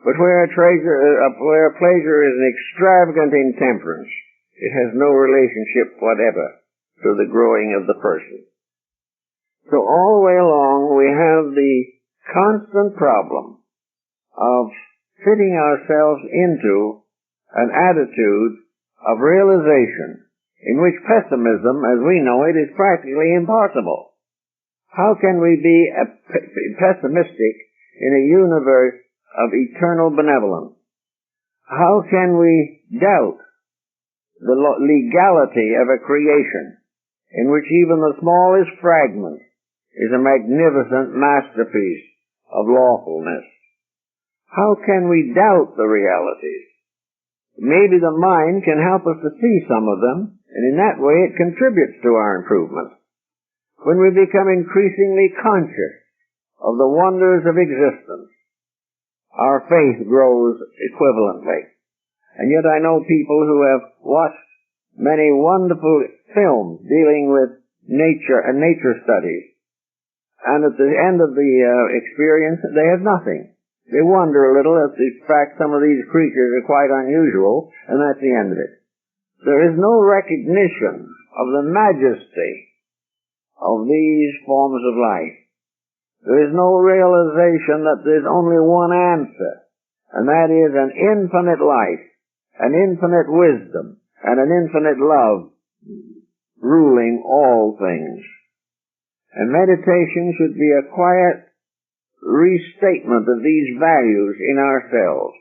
But where pleasure is an extravagant intemperance, it has no relationship whatever to the growing of the person. So all the way along we have the constant problem of fitting ourselves into an attitude of realization in which pessimism, as we know it, is practically impossible. How can we be pessimistic in a universe of eternal benevolence? How can we doubt the legality of a creation in which even the smallest fragment is a magnificent masterpiece of lawfulness? How can we doubt the realities? Maybe the mind can help us to see some of them and in that way it contributes to our improvement. When we become increasingly conscious of the wonders of existence, our faith grows equivalently. And yet I know people who have watched many wonderful films dealing with nature and nature studies, and at the end of the experience they have nothing. They wonder a little at the fact some of these creatures are quite unusual, and that's the end of it. There is no recognition of the majesty of these forms of life. There is no realization that there's only one answer, and that is an infinite life, an infinite wisdom, and an infinite love ruling all things. And meditation should be a quiet restatement of these values in ourselves.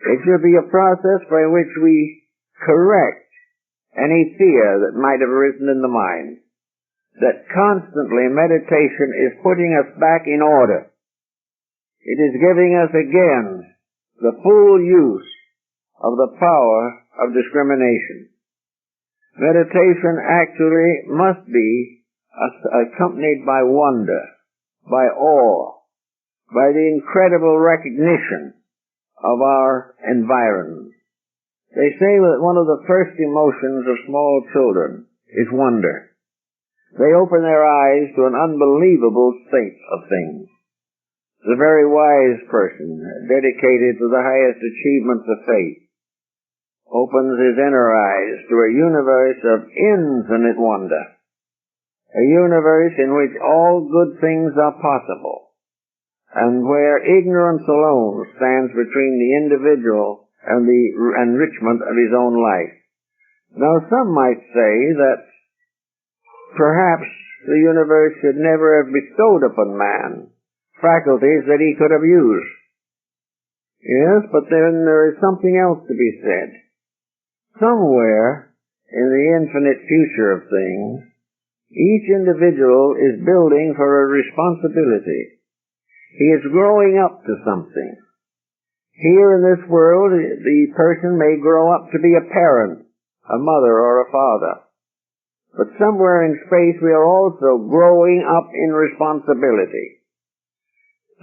It should be a process by which we correct any fear that might have arisen in the mind. That constantly meditation is putting us back in order. It is giving us again the full use of the power of discrimination. Meditation actually must be accompanied by wonder, by awe, by the incredible recognition of our environment. They say that one of the first emotions of small children is wonder. They open their eyes to an unbelievable state of things. The very wise person, dedicated to the highest achievements of faith, opens his inner eyes to a universe of infinite wonder, a universe in which all good things are possible, and where ignorance alone stands between the individual and the enrichment of his own life. Now, some might say that perhaps the universe should never have bestowed upon man faculties that he could have used. Yes, but then there is something else to be said. Somewhere in the infinite future of things, each individual is building for a responsibility. He is growing up to something. Here in this world, the person may grow up to be a parent, a mother or a father. But somewhere in space we are also growing up in responsibility.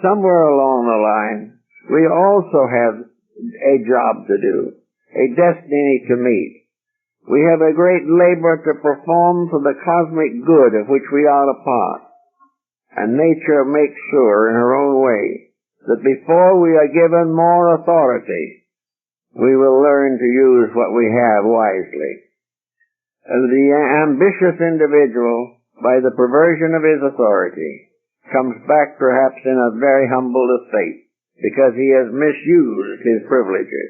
Somewhere along the line, we also have a job to do, a destiny to meet. We have a great labor to perform for the cosmic good of which we are a part. And nature makes sure in her own way that before we are given more authority, we will learn to use what we have wisely. The ambitious individual, by the perversion of his authority, comes back perhaps in a very humble estate because he has misused his privileges.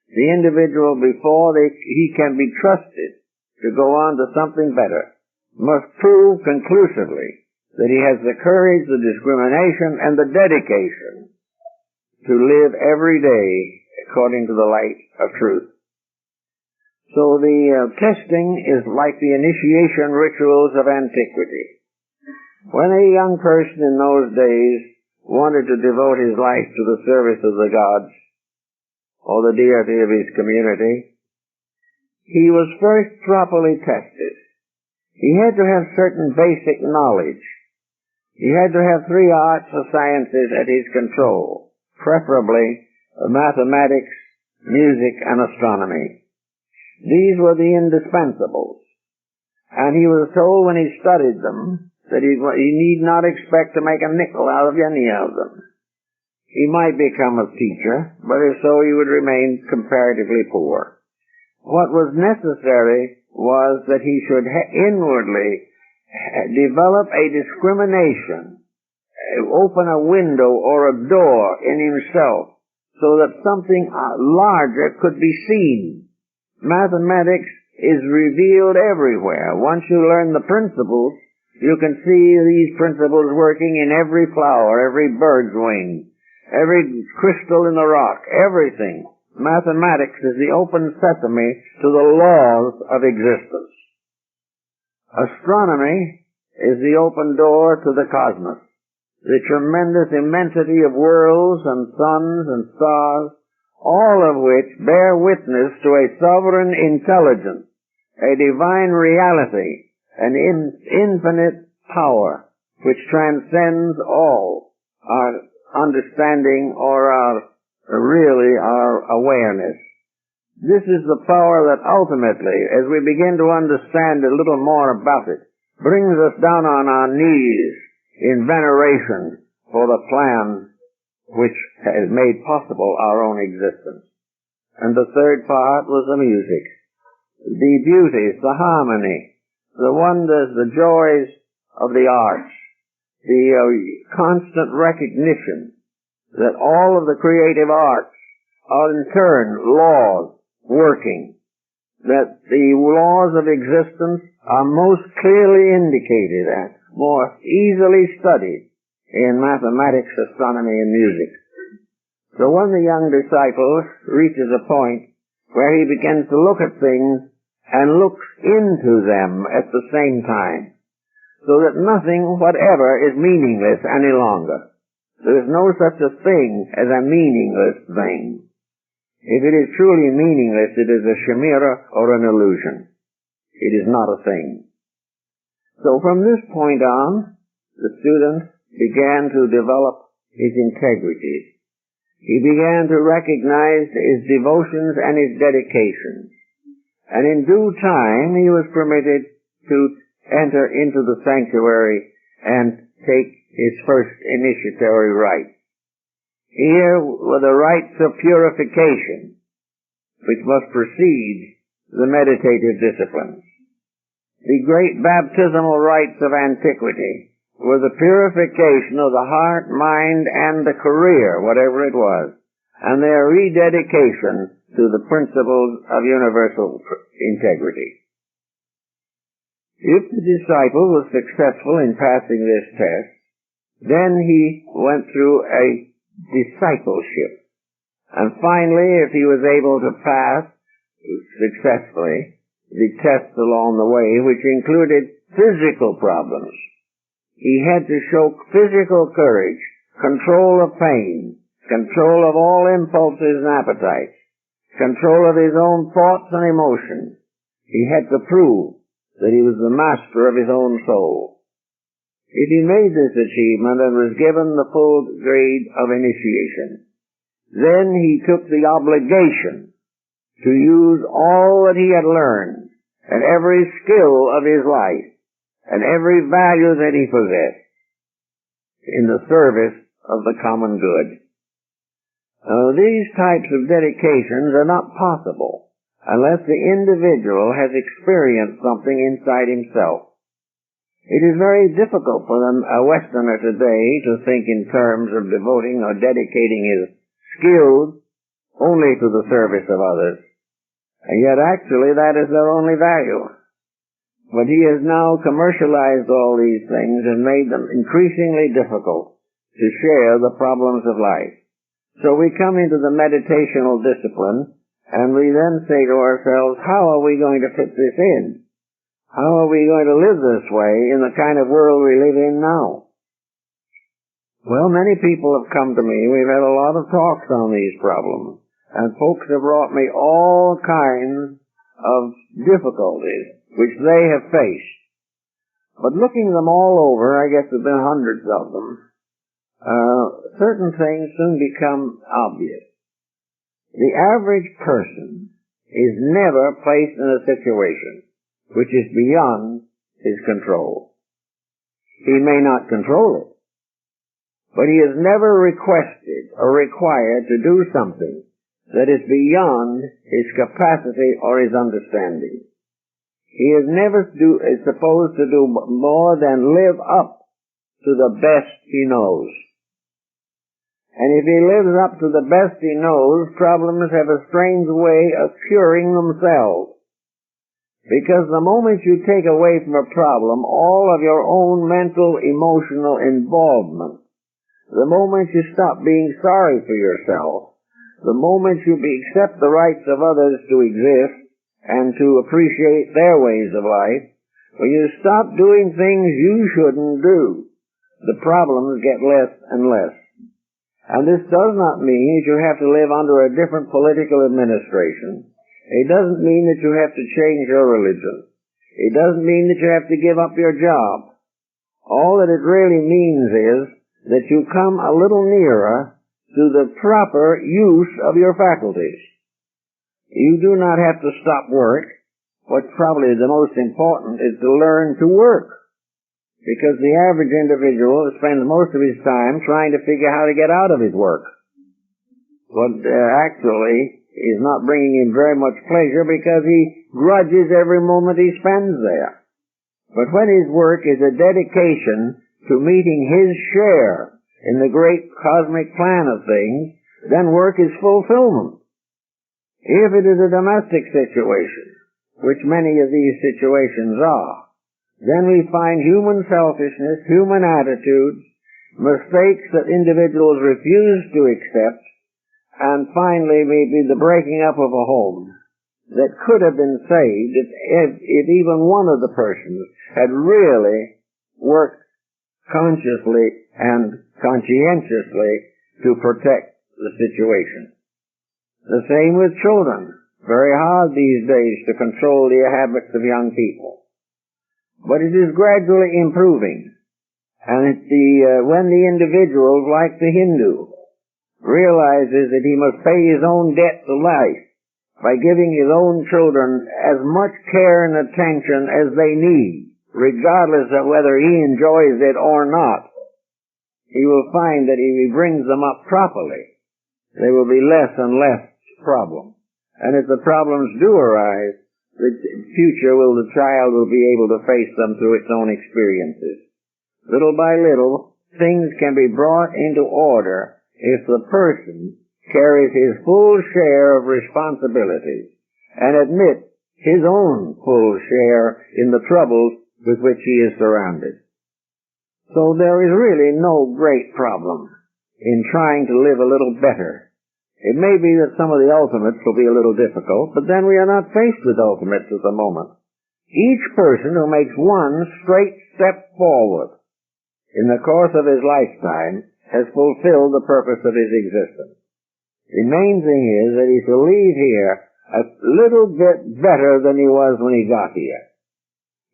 The individual, before he can be trusted to go on to something better, must prove conclusively that he has the courage, the discrimination, and the dedication to live every day according to the light of truth. So the testing is like the initiation rituals of antiquity. When a young person in those days wanted to devote his life to the service of the gods, or the deity of his community, he was first properly tested. He had to have certain basic knowledge. He had to have 3 arts or sciences at his control, preferably mathematics, music, and astronomy. These were the indispensables. And he was told when he studied them that he need not expect to make a nickel out of any of them. He might become a teacher, but if so, he would remain comparatively poor. What was necessary was that he should inwardly develop a discrimination, open a window or a door in himself so that something larger could be seen. Mathematics is revealed everywhere. Once you learn the principles, you can see these principles working in every flower, every bird's wing, every crystal in the rock, everything. Mathematics is the open sesame to the laws of existence. Astronomy is the open door to the cosmos, the tremendous immensity of worlds and suns and stars, all of which bear witness to a sovereign intelligence, a divine reality, an infinite power which transcends all our understanding or our awareness. This is the power that ultimately, as we begin to understand a little more about it, brings us down on our knees in veneration for the plan which has made possible our own existence. And the third part was the music, the beauties, the harmony, the wonders, the joys of the arts, the constant recognition that all of the creative arts are in turn laws working, that the laws of existence are most clearly indicated and more easily studied in mathematics, astronomy, and music. So when the young disciple reaches a point where he begins to look at things and looks into them at the same time, so that nothing whatever is meaningless any longer. There is no such a thing as a meaningless thing. If it is truly meaningless, it is a chimera or an illusion. It is not a thing. So from this point on, the student began to develop his integrity. He began to recognize his devotions and his dedications. And in due time, he was permitted to enter into the sanctuary and take his first initiatory rites. Here were the rites of purification, which must precede the meditative disciplines. The great baptismal rites of antiquity were the purification of the heart, mind, and the career, whatever it was, and their rededication to the principles of universal integrity. If the disciple was successful in passing this test, then he went through a discipleship. And finally, if he was able to pass successfully the tests along the way, which included physical problems, he had to show physical courage, control of pain, control of all impulses and appetites, control of his own thoughts and emotions. He had to prove that he was the master of his own soul. If he made this achievement and was given the full grade of initiation, then he took the obligation to use all that he had learned and every skill of his life and every value that he possessed in the service of the common good. These types of dedications are not possible unless the individual has experienced something inside himself. It is very difficult for a Westerner today to think in terms of devoting or dedicating his skills only to the service of others. And yet actually that is their only value. But he has now commercialized all these things and made them increasingly difficult to share the problems of life. So we come into the meditational discipline and we then say to ourselves, how are we going to fit this in? How are we going to live this way in the kind of world we live in now? Well, many people have come to me. We've had a lot of talks on these problems. And folks have brought me all kinds of difficulties which they have faced. But looking them all over, I guess there have been hundreds of them, certain things soon become obvious. The average person is never placed in a situation which is beyond his control. He may not control it, but he is never requested or required to do something that is beyond his capacity or his understanding. He is never supposed to do more than live up to the best he knows. And if he lives up to the best he knows, problems have a strange way of curing themselves. Because the moment you take away from a problem all of your own mental, emotional involvement, the moment you stop being sorry for yourself, the moment you accept the rights of others to exist and to appreciate their ways of life, when you stop doing things you shouldn't do, the problems get less and less. And this does not mean that you have to live under a different political administration, It doesn't mean that you have to change your religion. It doesn't mean that you have to give up your job. All that it really means is that you come a little nearer to the proper use of your faculties. You do not have to stop work. What's probably the most important is to learn to work. Because the average individual spends most of his time trying to figure how to get out of his work. What actually is not bringing him very much pleasure because he grudges every moment he spends there. But when his work is a dedication to meeting his share in the great cosmic plan of things, then work is fulfillment. If it is a domestic situation, which many of these situations are, then we find human selfishness, human attitudes, mistakes that individuals refuse to accept, and finally maybe the breaking up of a home that could have been saved if even one of the persons had really worked consciously and conscientiously to protect the situation. The same with children. Very hard these days to control the habits of young people. But it is gradually improving. And when the individual, like the Hindu, realizes that he must pay his own debt to life by giving his own children as much care and attention as they need, regardless of whether he enjoys it or not, he will find that if he brings them up properly, they will be less and less problem. And if the problems do arise, the child will be able to face them through its own experiences. Little by little, things can be brought into order if the person carries his full share of responsibilities and admits his own full share in the troubles with which he is surrounded. So there is really no great problem in trying to live a little better. It may be that some of the ultimates will be a little difficult, but then we are not faced with ultimates at the moment. Each person who makes one straight step forward in the course of his lifetime has fulfilled the purpose of his existence. The main thing is that he shall leave here a little bit better than he was when he got here.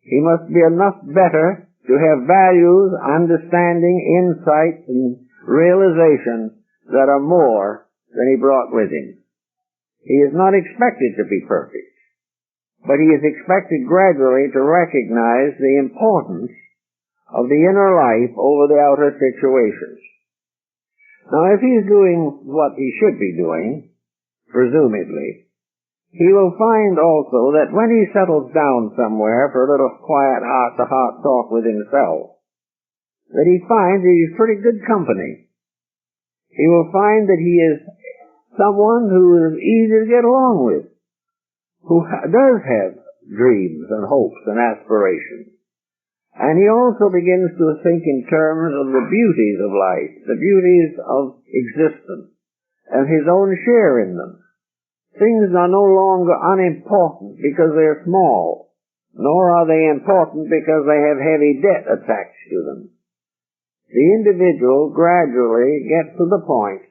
He must be enough better to have values, understanding, insights, and realizations that are more than he brought with him. He is not expected to be perfect, but he is expected gradually to recognize the importance of the inner life over the outer situations. Now, if he is doing what he should be doing, presumably, he will find also that when he settles down somewhere for a little quiet heart-to-heart talk with himself, that he finds he is pretty good company. He will find that he is someone who is easy to get along with, who does have dreams and hopes and aspirations. And he also begins to think in terms of the beauties of life, the beauties of existence, and his own share in them. Things are no longer unimportant because they are small, nor are they important because they have heavy debt attached to them. The individual gradually gets to the point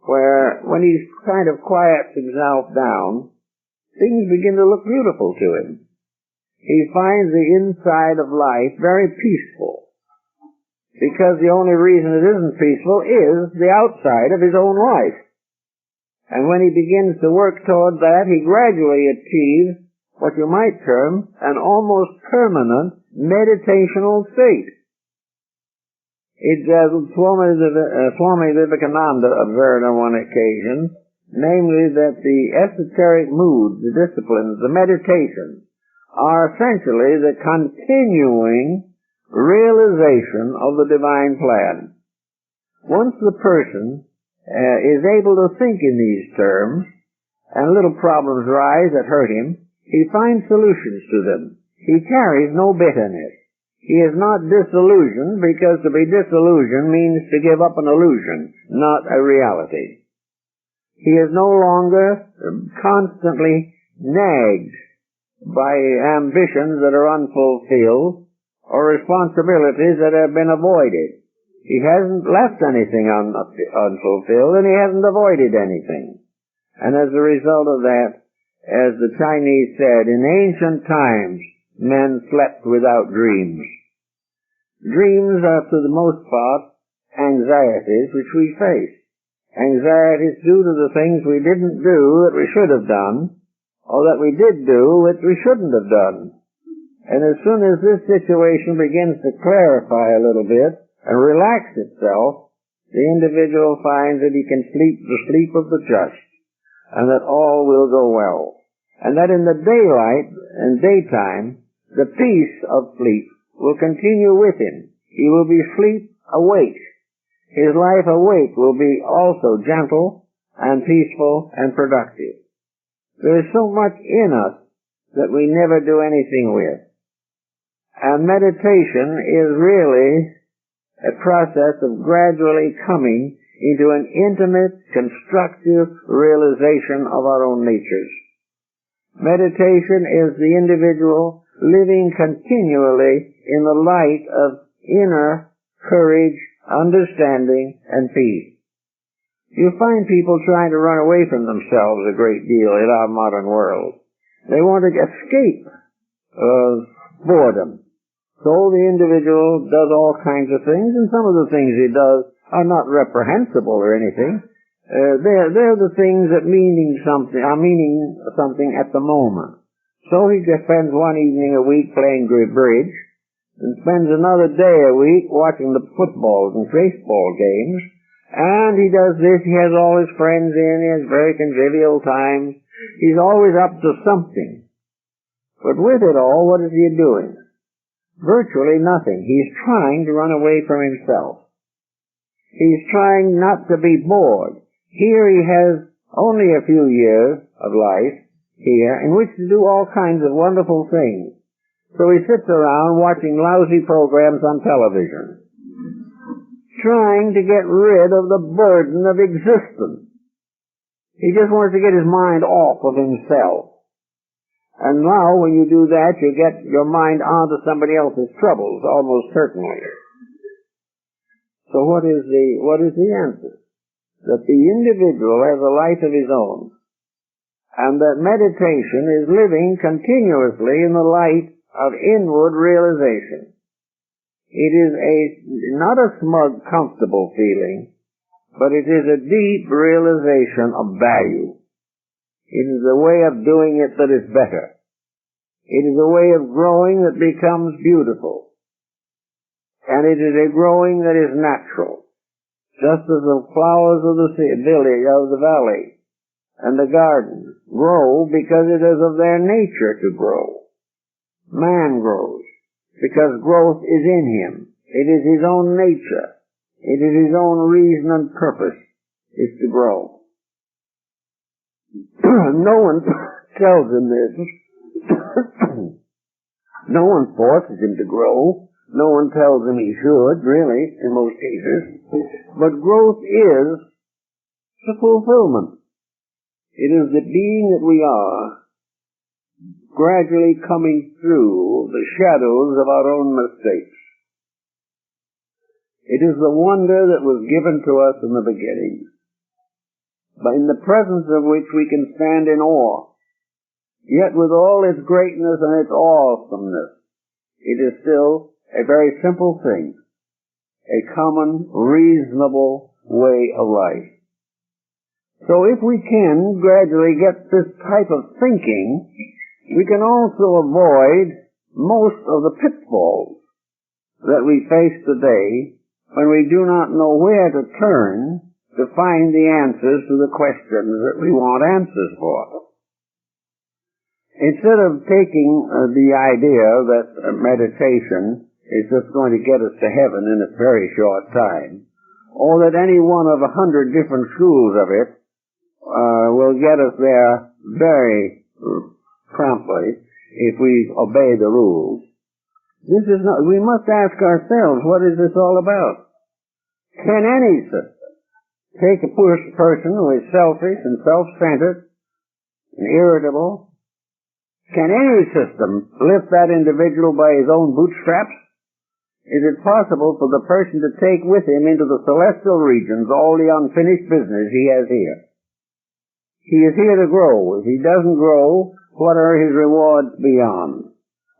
where, when he kind of quiets himself down, things begin to look beautiful to him. He finds the inside of life very peaceful, because the only reason it isn't peaceful is the outside of his own life. And when he begins to work toward that, he gradually achieves what you might term an almost permanent meditational state. Swami Vivekananda observed on one occasion, namely that the esoteric moods, the disciplines, the meditations, are essentially the continuing realization of the divine plan. Once the person is able to think in these terms, and little problems rise that hurt him, he finds solutions to them. He carries no bitterness. He is not disillusioned, because to be disillusioned means to give up an illusion, not a reality. He is no longer constantly nagged by ambitions that are unfulfilled or responsibilities that have been avoided. He hasn't left anything unfulfilled, and he hasn't avoided anything. And as a result of that, As the Chinese said, in ancient times, men slept without dreams. Dreams are, to the most part, anxieties which we face. Anxieties due to the things we didn't do that we should have done, or that we did do that we shouldn't have done. And as soon as this situation begins to clarify a little bit and relax itself, the individual finds that he can sleep the sleep of the just, and that all will go well. And that in the daylight and daytime, the peace of sleep will continue with him. He will be sleep awake. His life awake will be also gentle and peaceful and productive. There is so much in us that we never do anything with. And meditation is really a process of gradually coming into an intimate, constructive realization of our own natures. Meditation is the individual living continually in the light of inner courage, understanding, and peace. You find people trying to run away from themselves a great deal in our modern world. They want to escape boredom. So the individual does all kinds of things, and some of the things he does are not reprehensible or anything. They're the things that meaning something at the moment. So he just spends one evening a week playing bridge, and spends another day a week watching the football and baseball games, and he does this, he has all his friends in, he has very convivial times, he's always up to something. But with it all, what is he doing? Virtually nothing. He's trying to run away from himself. He's trying not to be bored. Here he has only a few years of life here in which to do all kinds of wonderful things. So he sits around watching lousy programs on television, trying to get rid of the burden of existence. He just wants to get his mind off of himself. And now when you do that, you get your mind onto somebody else's troubles, almost certainly. So what is the answer? That the individual has a life of his own, and that meditation is living continuously in the light of inward realization. It is not a smug, comfortable feeling, but it is a deep realization of value. It is a way of doing it that is better. It is a way of growing that becomes beautiful. And it is a growing that is natural. Just as the flowers of the valley and the garden grow because it is of their nature to grow. Man grows because growth is in him. It is his own nature. It is his own reason and purpose is to grow. No one tells him this. No one forces him to grow. No one tells him he should, really, in most cases. But growth is the fulfillment. It is the being that we are, gradually coming through the shadows of our own mistakes. It is the wonder that was given to us in the beginning, but in the presence of which we can stand in awe. Yet with all its greatness and its awesomeness, it is still a very simple thing, a common, reasonable way of life. So if we can gradually get this type of thinking, we can also avoid most of the pitfalls that we face today when we do not know where to turn to find the answers to the questions that we want answers for. Instead of taking the idea that meditation is just going to get us to heaven in a very short time, or that any one of 100 different schools of it will get us there very promptly if we obey the rules. This is not, we must ask ourselves, what is this all about? Can any system take a person who is selfish and self-centered and irritable? Can any system lift that individual by his own bootstraps? Is it possible for the person to take with him into the celestial regions all the unfinished business he has here? He is here to grow. If he doesn't grow, what are his rewards beyond?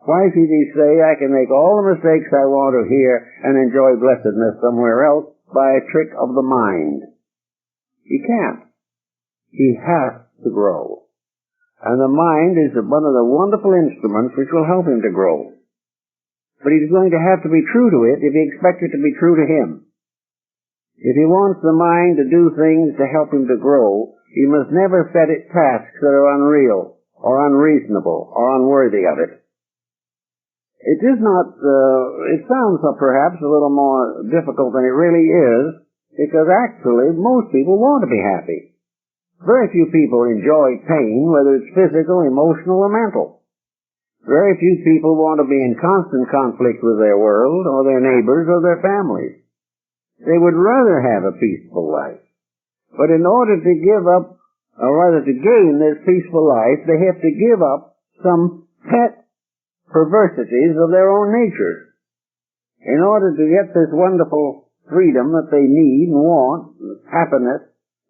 Why should he say, I can make all the mistakes I want to here and enjoy blessedness somewhere else by a trick of the mind? He can't. He has to grow. And the mind is one of the wonderful instruments which will help him to grow. But he's going to have to be true to it if he expects it to be true to him. If he wants the mind to do things to help him to grow, he must never set it tasks that are unreal or unreasonable or unworthy of it. It is not, it sounds perhaps a little more difficult than it really is, because actually most people want to be happy. Very few people enjoy pain, whether it's physical, emotional, or mental. Very few people want to be in constant conflict with their world, or their neighbors, or their families. They would rather have a peaceful life. But in order to give up, or rather to gain this peaceful life, they have to give up some pet perversities of their own natures. In order to get this wonderful freedom that they need and want, happiness,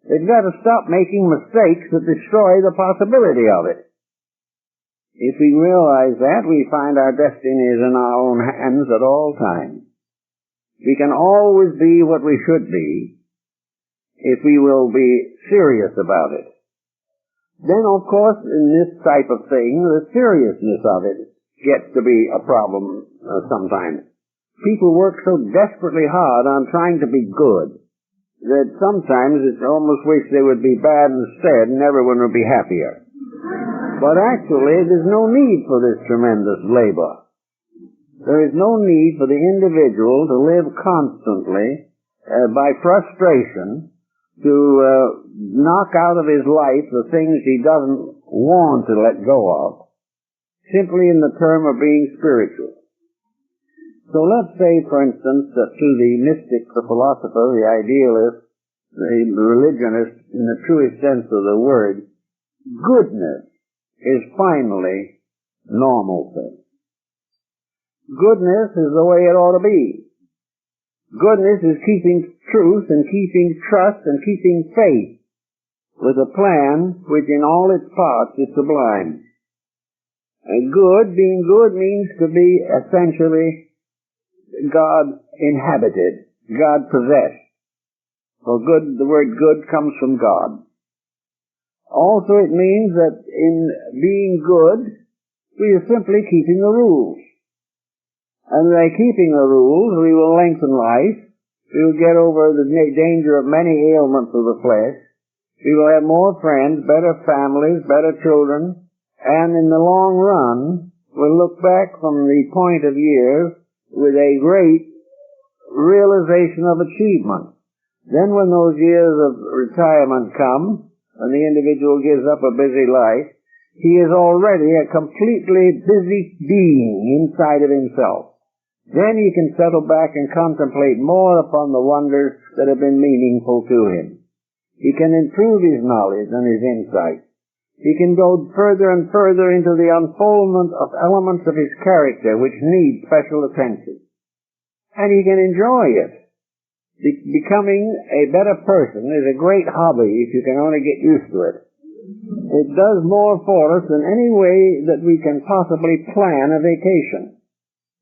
they've got to stop making mistakes that destroy the possibility of it. If we realize that, we find our destiny is in our own hands at all times. We can always be what we should be if we will be serious about it. Then, of course, in this type of thing, the seriousness of it gets to be a problem sometimes. People work so desperately hard on trying to be good that sometimes it's almost wish they would be bad instead and everyone would be happier. But actually, there's no need for this tremendous labor. There is no need for the individual to live constantly by frustration to knock out of his life the things he doesn't want to let go of, simply in the term of being spiritual. So let's say, for instance, that to the mystic, the philosopher, the idealist, the religionist, in the truest sense of the word, goodness is finally normal thing. Goodness is the way it ought to be. Goodness is keeping truth and keeping trust and keeping faith with a plan which in all its parts is sublime. And being good means to be essentially God inhabited, God possessed. For good, the word good comes from God. Also it means that in being good, we are simply keeping the rules. And by keeping the rules, we will lengthen life, we will get over the danger of many ailments of the flesh, we will have more friends, better families, better children, and in the long run, we'll look back from the point of years with a great realization of achievement. Then when those years of retirement come, and the individual gives up a busy life, he is already a completely busy being inside of himself. Then he can settle back and contemplate more upon the wonders that have been meaningful to him. He can improve his knowledge and his insight. He can go further and further into the unfoldment of elements of his character which need special attention. And he can enjoy it. Becoming a better person is a great hobby if you can only get used to it. It does more for us than any way that we can possibly plan a vacation.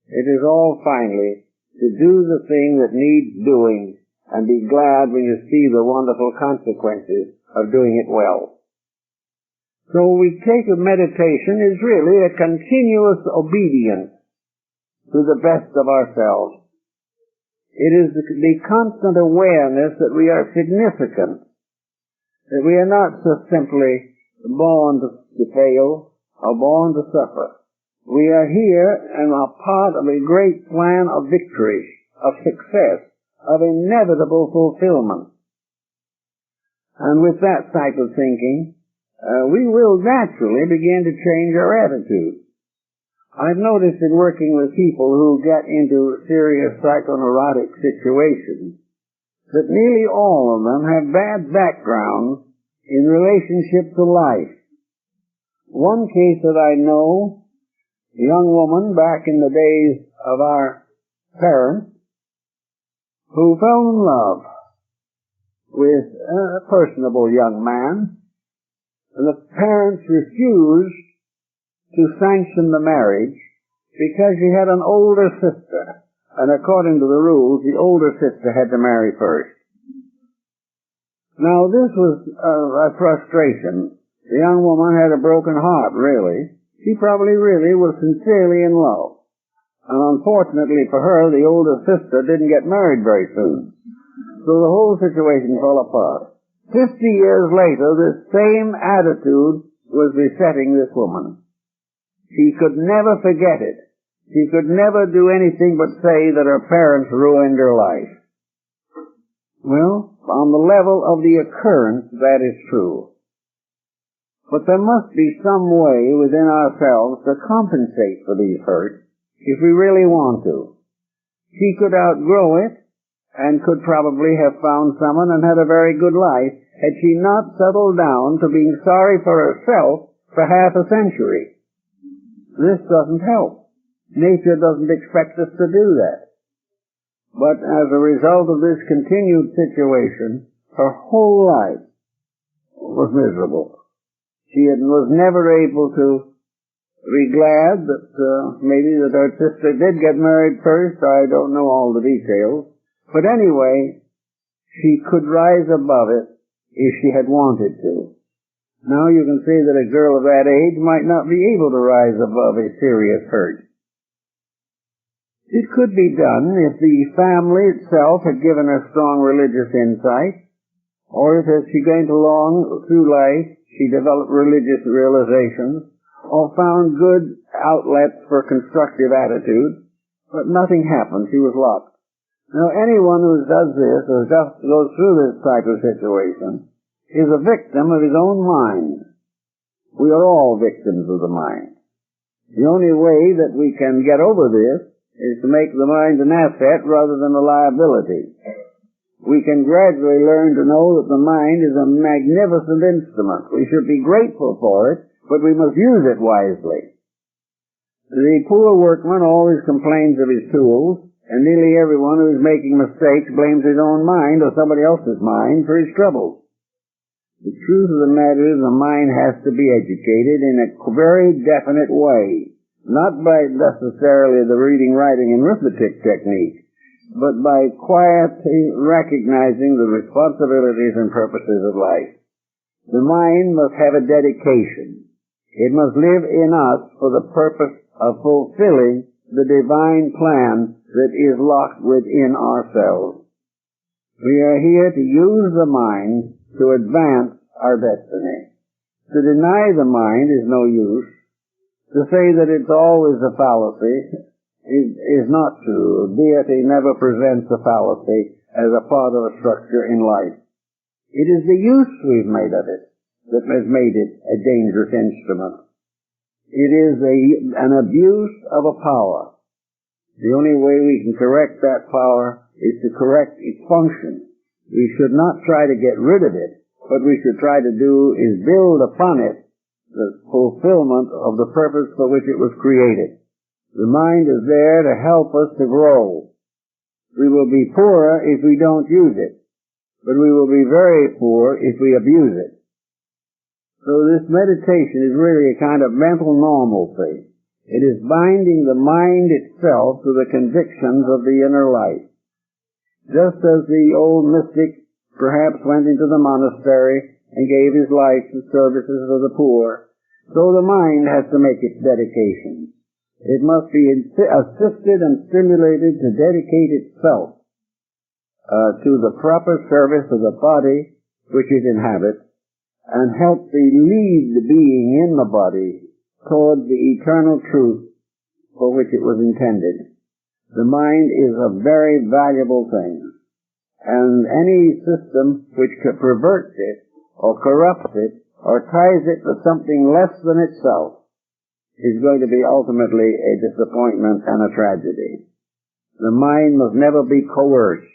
It is all finally to do the thing that needs doing and be glad when you see the wonderful consequences of doing it well. So we take a meditation is really a continuous obedience to the best of ourselves. It is the constant awareness that we are significant, that we are not so simply born to fail or born to suffer. We are here and are part of a great plan of victory, of success, of inevitable fulfillment. And with that type of thinking, we will naturally begin to change our attitude. I've noticed in working with people who get into serious psychoneurotic situations that nearly all of them have bad backgrounds in relationship to life. One case that I know, a young woman back in the days of our parents who fell in love with a personable young man, And the parents refused to sanction the marriage because she had an older sister. And according to the rules, the older sister had to marry first. Now this was a frustration. The young woman had a broken heart, really. She probably really was sincerely in love. And unfortunately for her, the older sister didn't get married very soon. So the whole situation fell apart. 50 years later, this same attitude was besetting this woman. She could never forget it. She could never do anything but say that her parents ruined her life. Well, on the level of the occurrence, that is true. But there must be some way within ourselves to compensate for these hurts if we really want to. She could outgrow it and could probably have found someone and had a very good life had she not settled down to being sorry for herself for half a century. This doesn't help. Nature doesn't expect us to do that. But as a result of this continued situation, her whole life was miserable. She was never able to be glad that maybe that her sister did get married first. I don't know all the details. But anyway, she could rise above it if she had wanted to. Now you can see that a girl of that age might not be able to rise above a serious hurt. It could be done if the family itself had given her strong religious insight, or if as she went along through life, she developed religious realizations, or found good outlets for constructive attitude, but nothing happened. She was locked. Now, anyone who does this, or just goes through this type of situation, is a victim of his own mind. We are all victims of the mind. The only way that we can get over this is to make the mind an asset rather than a liability. We can gradually learn to know that the mind is a magnificent instrument. We should be grateful for it, but we must use it wisely. The poor workman always complains of his tools, and nearly everyone who is making mistakes blames his own mind or somebody else's mind for his troubles. The truth of the matter is the mind has to be educated in a very definite way, not by necessarily the reading, writing, and arithmetic technique, but by quietly recognizing the responsibilities and purposes of life. The mind must have a dedication. It must live in us for the purpose of fulfilling the divine plan that is locked within ourselves. We are here to use the mind to advance our destiny. To deny the mind is no use. To say that it's always a fallacy is not true. Deity never presents a fallacy as a part of a structure in life. It is the use we've made of it that has made it a dangerous instrument. It is an abuse of a power. The only way we can correct that power is to correct its function. We should not try to get rid of it. What we should try to do is build upon it the fulfillment of the purpose for which it was created. The mind is there to help us to grow. We will be poorer if we don't use it, but we will be very poor if we abuse it. So this meditation is really a kind of mental normalcy. It is binding the mind itself to the convictions of the inner life. Just as the old mystic perhaps went into the monastery and gave his life to services of the poor, so the mind has to make its dedication. It must be assisted and stimulated to dedicate itself to the proper service of the body which it inhabits, and help lead the being in the body toward the eternal truth for which it was intended. The mind is a very valuable thing, and any system which perverts it, or corrupts it, or ties it to something less than itself, is going to be ultimately a disappointment and a tragedy. The mind must never be coerced.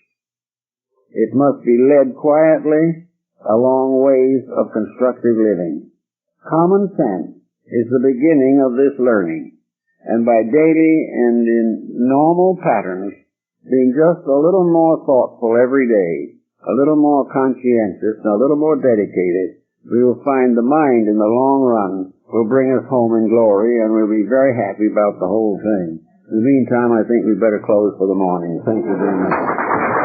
It must be led quietly along ways of constructive living. Common sense is the beginning of this learning, and by daily and in normal patterns, being just a little more thoughtful every day, a little more conscientious, and a little more dedicated, we will find the mind in the long run will bring us home in glory, and we'll be very happy about the whole thing. In the meantime, I think we'd better close for the morning. Thank you very much.